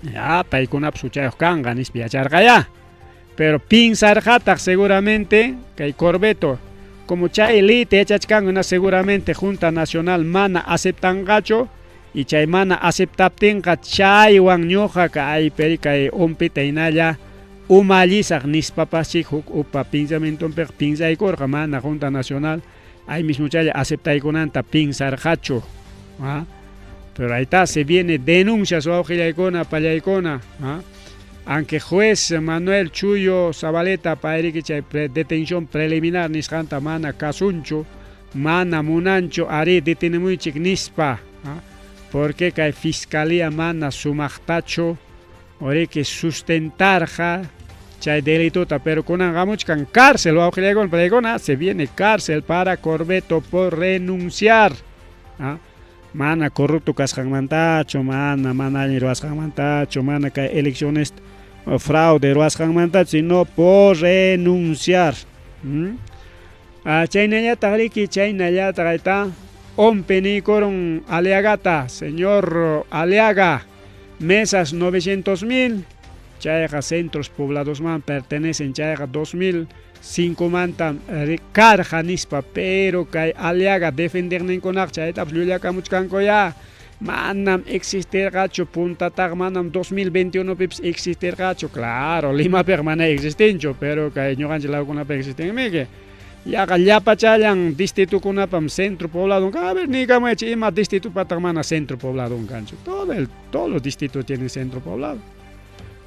Ya paikuna psuchayos kanga nispiacharga ya. Pero pinsarjata seguramente que Corbeto como chay elite chachkanga seguramente Junta Nacional mana aceptangacho y chay mana aceptaptenga chay wan ñoja ka ay perica ompita inaya. Umalizak nispapachik upa pensamiento pinza y corja mana Junta Nacional ahí mismo chaya acepta y conanta pinsarjacho. Pero ahí está, se viene denuncia su auxila icona para icona. Aunque juez Manuel Chuyo Zabaleta para detención preliminar niscanta mana casuncho mana munancho are detene muy nispa. Porque que fiscalía mana sumachtacho ore que sustentarja chay delitota, pero con angamuchkan cárcel o se viene cárcel para Corbeto por renunciar. Mana corrupto casjanmantacho, mana ruasjanmantacho, mana que elecciones fraude ruasjanmantacho, sino por renunciar. Chaynaya tagriki, chaynaya tagrita, ompeni coron Aliagata, señor Aliaga, mesas 900,000. Chayga centros poblados man pertenecen chayga 2,005 mantan carja nispa, pero que Aliaga defender nenkonak chayta fluya kamuchkanko ya manam existir gacho punta tag manam 2021 pips existir gacho, claro Lima permana existencho, pero que ñogan la kuna existen meke ya llapa chayan distrito kunapam centro poblado, a ver ni kamo ima distrito patagmana centro poblado un gancho, todos los distritos tienen centro poblado.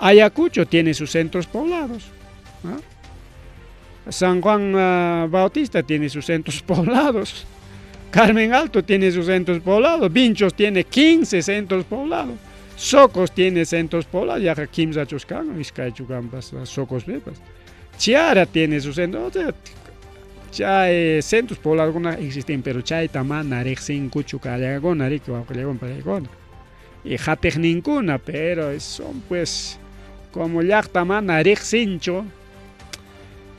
Ayacucho tiene sus centros poblados. San Juan Bautista tiene sus centros poblados. Carmen Alto tiene sus centros poblados. Vinchos tiene 15 centros poblados. Socos tiene centros poblados. Ya Kimsa Chuscano, Vizcaychucampas, Socos Pepas. Chiara tiene sus centros. Ya centros poblados existen, pero chay tamana rexin cuchuca leagona rico leagón para leagona. Y jatej ninguna, pero son pues como ya tamana rexincho.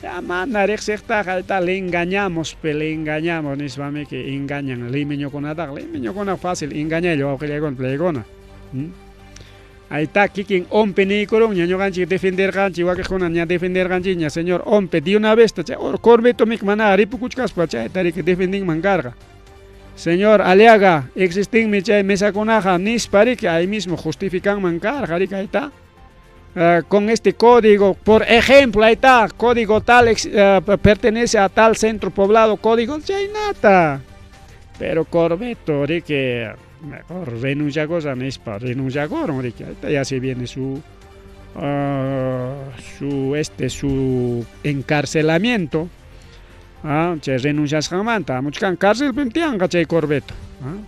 Ya mana rexecta le engañamos, nisvame que engañan, limeño con fácil, engaña yo que leagón plegona. Ahí está, kikin ompe ni corón, ñaño ganchi defender ganchi, wa que jonan defender ganchiña, señor ompe di una vez, Corbeto mikmana ripukuchkas pacha, tari que defending mangarga. Señor Aliaga, existen mi chay mesa conaja, nispari que ahí mismo justifican mancarga, ahí está. Con este código, por ejemplo, ahí está, código tal pertenece a tal centro poblado, código chaynata. Pero Corbeto, que mejor renuncia cosa nispa, renuncia con, ahorita ya se viene su encarcelamiento. Renuncias jamanta, muchas cárcel pentianga chay Corbeto,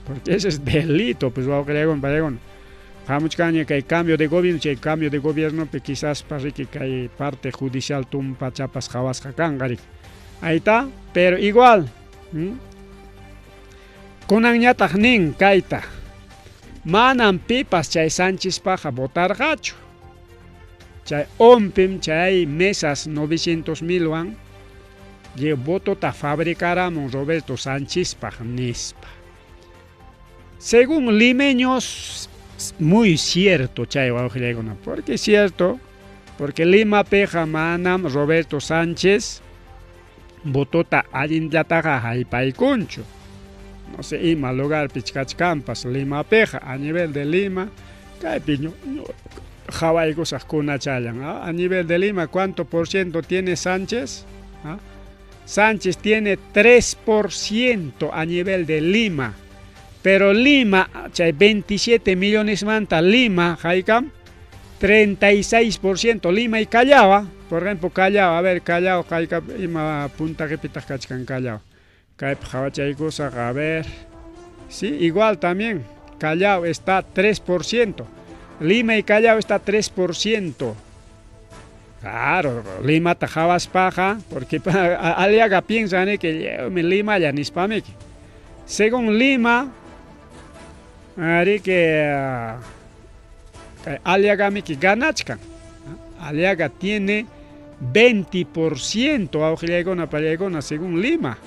porque ese es delito, pues va a creer con paregón. Muchas que hay cambio de gobierno, cambio de gobierno, pues quizás para que hay parte judicial tumpa chapas jawas jacangari. Ahí está, pero igual. Con añatajnin kaita. Manan pipas chay Sánchez paja votar gacho. Chay ompim chay mesas 900,000 wan. Y voto ta fabricaramos Roberto Sánchez paja nispa. Según limeños, muy cierto, chay wawqillaykuna, porque es cierto, porque Lima peja manam Roberto Sánchez botota allinllataqa haypaykunchu. No sé, ima lugar pichkachkampas Lima peja a nivel de Lima, kaypi Hawái cosas chayan. A nivel de Lima, ¿cuánto por ciento tiene Sánchez? ¿Ah? Sánchez tiene 3% a nivel de Lima. Pero Lima, 27 millones manta Lima, Haikam, 36% Lima y Callao. Por ejemplo, Callao, a ver, Callao, Haikam, ima punta que pitas cachcan Callao. A ver, sí, igual también, Callao está 3%. Lima y Callao está 3%. Claro, Lima tajabas paja, porque Aliaga piensa que Lima ya ni spameki. Según Lima, Aliaga miki ganachkan. Aliaga tiene 20% auxilegona palegona según Lima.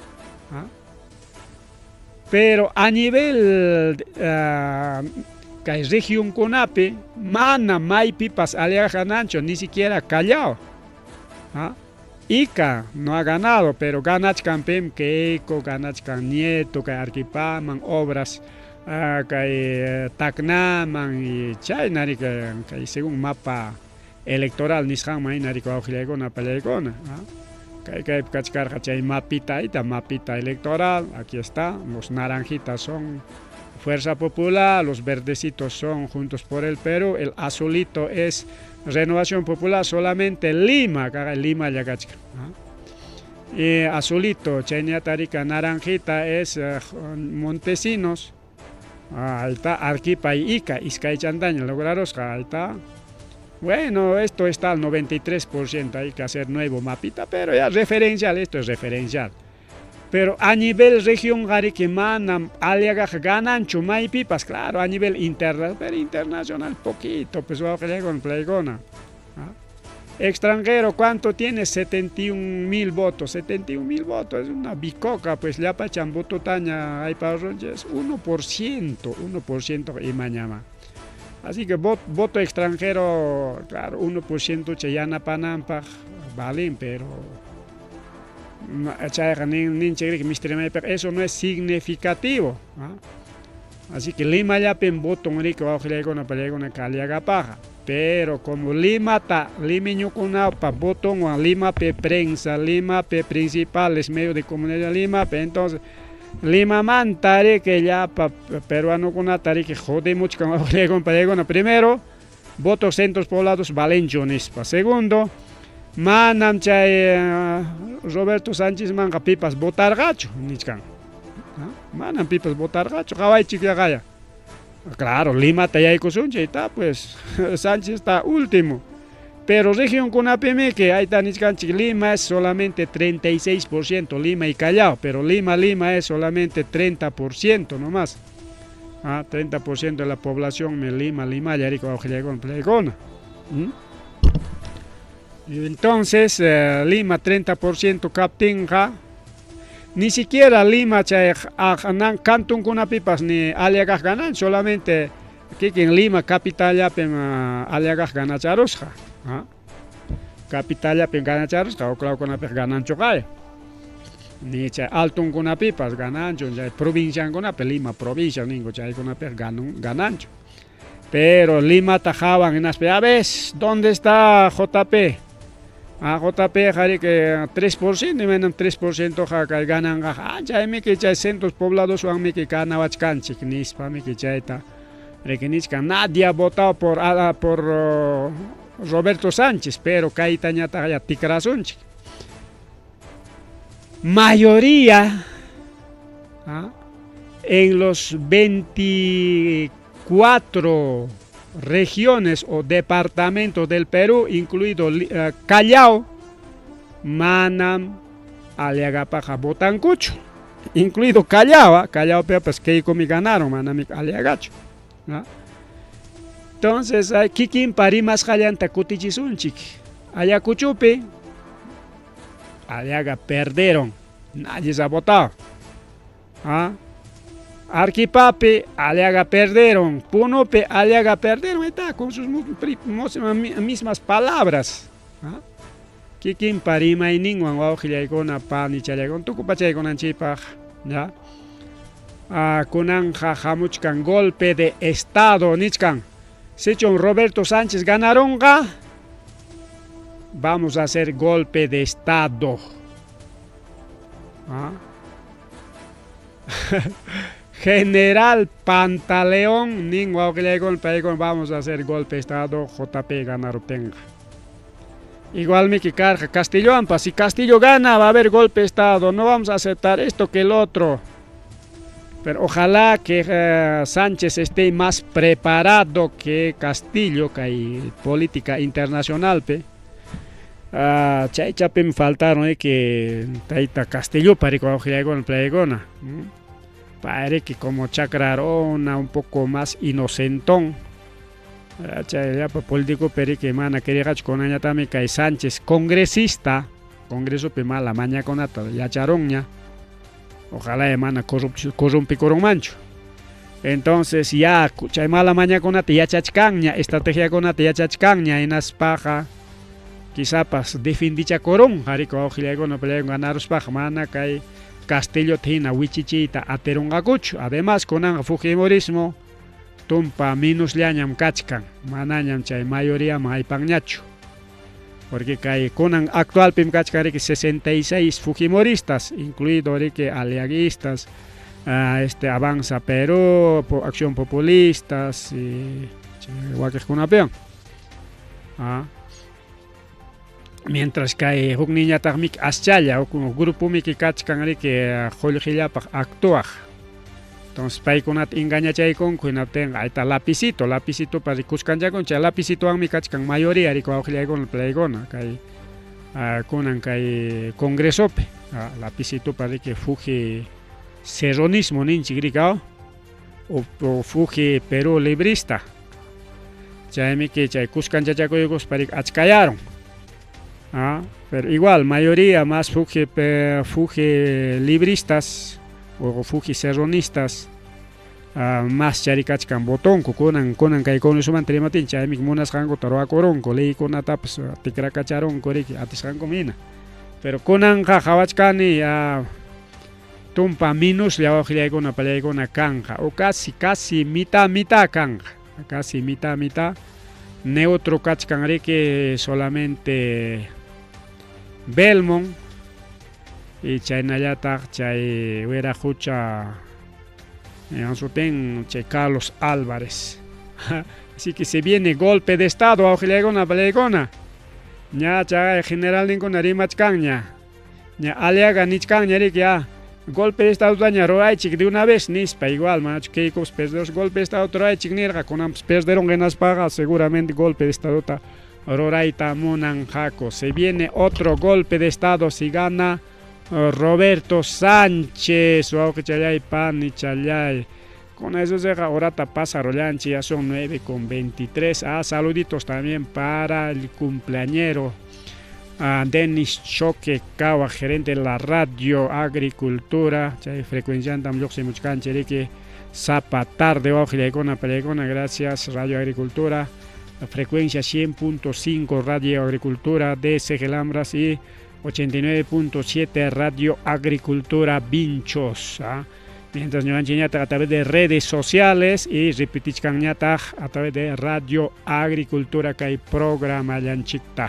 Pero a nivel región Conape, mana Maipipas Aliaga Nancho, ni siquiera Callao. Ica no ha ganado, pero ganachkan Pem Keiko, ganachkan Nieto, que Arquipaman, obras que Tacnaman y Chaynari, que según mapa electoral Nishan Mainari que Auxilegona Palegona. Que Kachkarja Chay mapita electoral, aquí está, los naranjitas son Fuerza Popular, los verdecitos son Juntos por el Perú, el azulito es Renovación Popular, solamente Lima, Lima Yagachka. Y azulito, Chañatarica, naranjita es Montesinos, ahí está, Arquipa y Ica, Izcay Chandaña, Lograrosca, ahí está. Bueno, esto está al 93%, hay que hacer nuevo mapita, pero ya referencial, esto es referencial. Pero a nivel región Gariquimana, Aliaga ganan Chumaipipas, claro, a nivel internacional poquito, pues va a pelear con Playgona. Extranjero, ¿cuánto tiene? 71.000 votos. 71.000 votos, es una bicoca, pues ya pachan voto taña, hay para es 1% y mañana. Así que voto extranjero, claro, 1% Chayana Panampa, valen, pero eso no es significativo. Así que Lima ya pen voto rico con una caliaga paja. Pero como Lima ta limeño con pa voto a Lima pe prensa, Lima pe principales medios de comunicación Lima pe entonces Lima man tare que ya peruano con tare que jode mucho con primero votos centros poblados valenchones. Segundo, manam chay Roberto Sánchez manga pipas votar gacho nichkan. Manam pipas votar gacho, Hawái chiquiagaya. Claro, Lima Tayaycosunche está, pues Sánchez está último. Pero región Conapeme, que ahí está Nichcanchi, Lima es solamente 36%, Lima y Callao, pero Lima es solamente 30% nomás. 30% de la población de Lima, Yarico, Auxilegón, Plegona. Entonces, Lima 30% captinga. Ni siquiera Lima, Cantón Cunapipas, ni Aliagas ganan, solamente aquí en Lima, capital, ya Aliagas ganan Charosja. Capital, ya ganan Charosja, o claro, Conapis ganan Chocay. Ni Altón Cunapipas ganan, provincia Conapis, Lima, provincia, ningo, Chay Conapis ganan. Pero Lima tajaban en las ves, ¿dónde está JP? JP jari que 3% y menos 3% ganan ya me que chay centros poblados van me que gana wachkanchik nispa me que chayta requenichka nadie ha votado por Roberto Sánchez pero kaita ñata ya tikrasunchik mayoría en los 24 regiones o departamentos del Perú, incluido Callao, Manam, Aliagapaja, Botancucho, incluido Callao, Callao, pues que me ganaron, Manam, Aliagacho. Entonces, Kikin Parimas Jayanta Kutichisunchik, Ayacuchupi, Aliaga perdieron, nadie se ha votado. Arquipapi aliaga perdieron, Punupi aliaga perdieron, está con sus mismas palabras. Kikin parima y ningún waujillaikona pani challaikon, tucupachaikon chipaj, ya. Kunanja jamuchkan golpe de estado, nichkan. Sichon Roberto Sánchez ganaronga, vamos a hacer golpe de estado. General Pantaleón, vamos a hacer golpe de estado, JP ganarotenga. Igual Miki Carja, Castillo Ampa, si Castillo gana va a haber golpe de estado, no vamos a aceptar esto que el otro. Pero ojalá que Sánchez esté más preparado que Castillo, que hay política internacional, Chaychapim faltaron que Taita Castillo para que con plegona. Parece que como Chacrarona un poco más inocentón. Ya político pero que mana quería con ella también que Sánchez congresista, congreso pema la maña con ata ya charonña. Ojalá emana corrompe mancho. Entonces ya chay mala maña con ata ya chachcaña, estrategia con ata ya chachcaña en as paja. Quizá pas defendicha coron, hariko ojilego no pelea ganar paja mana kai Castillo tina wichichita aterungacucho. Además con el fujimorismo tumpa minus liañam kachkan, manañam chay mayoría maipañacho. Porque con el actual pim kachkari que 66 fujimoristas, incluido que aliaguistas, Avanza Perú, Acción Populistas y Huaquescunapeón. Mientras que hay un niña también aschaya o un grupo que kachkan que jolgillapa actúa. Entonces para conat engaña chay con tenga ahí está lapicito para cuscan ya con chay lapicito a mi kachkan mayoría rico jolgilla con playgona kai conan kai congresope lapicito para que fuge serronismo ninchi gricao o fuge Perú librista. Chay mi que chay cuscan ya con para achcayaron. Pero igual, mayoría más fuge libristas o fuge serronistas, más charicachkan botón, conan que con su mantrematin, chaymik monas hango taroa coronco, leí con ataps, ticracacharon, coriki, atishanco mina. Pero conan jajawachkani, tumpa minus, le ojilay con una canja, o casi mitad canja, casi mitad. Neutro kachkan que solamente Belmont y Chaynayata, Chay Huera Jucha, Chay Carlos Álvarez. Así que se viene golpe de estado, Aujilegona, Balegona. Ya, Chay General Lincoln Arimachcaña. Ya, Aliaga Nichcaña, ya. Golpe de estado daña Roaichik de una vez, Nispa igual, macho, que dos golpe de estado Roaichik nirga, con ambos perderon en las pagas, seguramente golpe de estado Roraita Monan Jaco. Se viene otro golpe de estado si gana Roberto Sánchez, o que chalay pan y chalay. Con eso se ahora pasa Rolanchi, ya son 9:23. Saluditos también para el cumpleañero. Denis Choque Kawa, gerente de la radio Agricultura, frecuencian también que Zapa tarde Ojilekona Pelegona, gracias Radio Agricultura, la frecuencia 100.5 Radio Agricultura de Segelambras y 89.7 Radio Agricultura Vinchos. Mientras nos enseñan a través de redes sociales y repetirán a través de Radio Agricultura que hay programa Yanchita.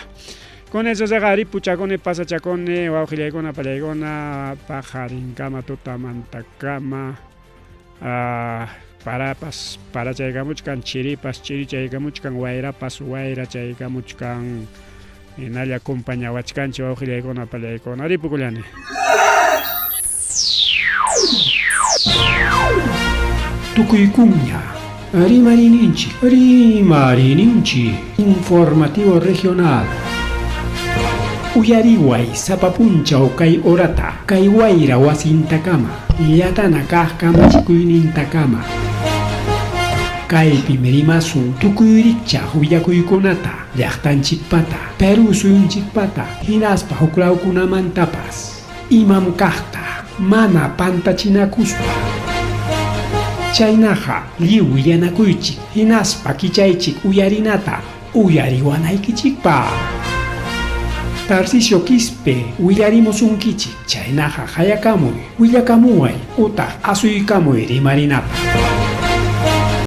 Con eso se gari puchacone pasachacone waujilegona palegona pajarin cama tutamanta cama para chaygamuchkan chiripas chiri chaygamuchkan wairapas waira chaygamuchkan inalla acompañawachkanchi waujilegona palegona ripukullani. Tucuycuña, Rimarininchi, informativo regional. Uyariway, Sapapuncha o Kai Orata, Kai Waira Wasintakama, Yatana Kahkama Chikuinintakama. Kai Pimerimasu, Tukuyricha, Huyakuykonata, Yachtanchikpata, Peru Suyunchikpata, Hinaspa Huklaukunamantapas, Imam Kahta, Mana Pantachinakuspa. Chaynaqa lliw willanakuychik hinaspa kichaychik uyarinata uyariwanaykichikpaq. Tarcisio Quispe willarimusunkichik chaynaqa hayakamuy willakamuway utaq asuykamuy rimarinata.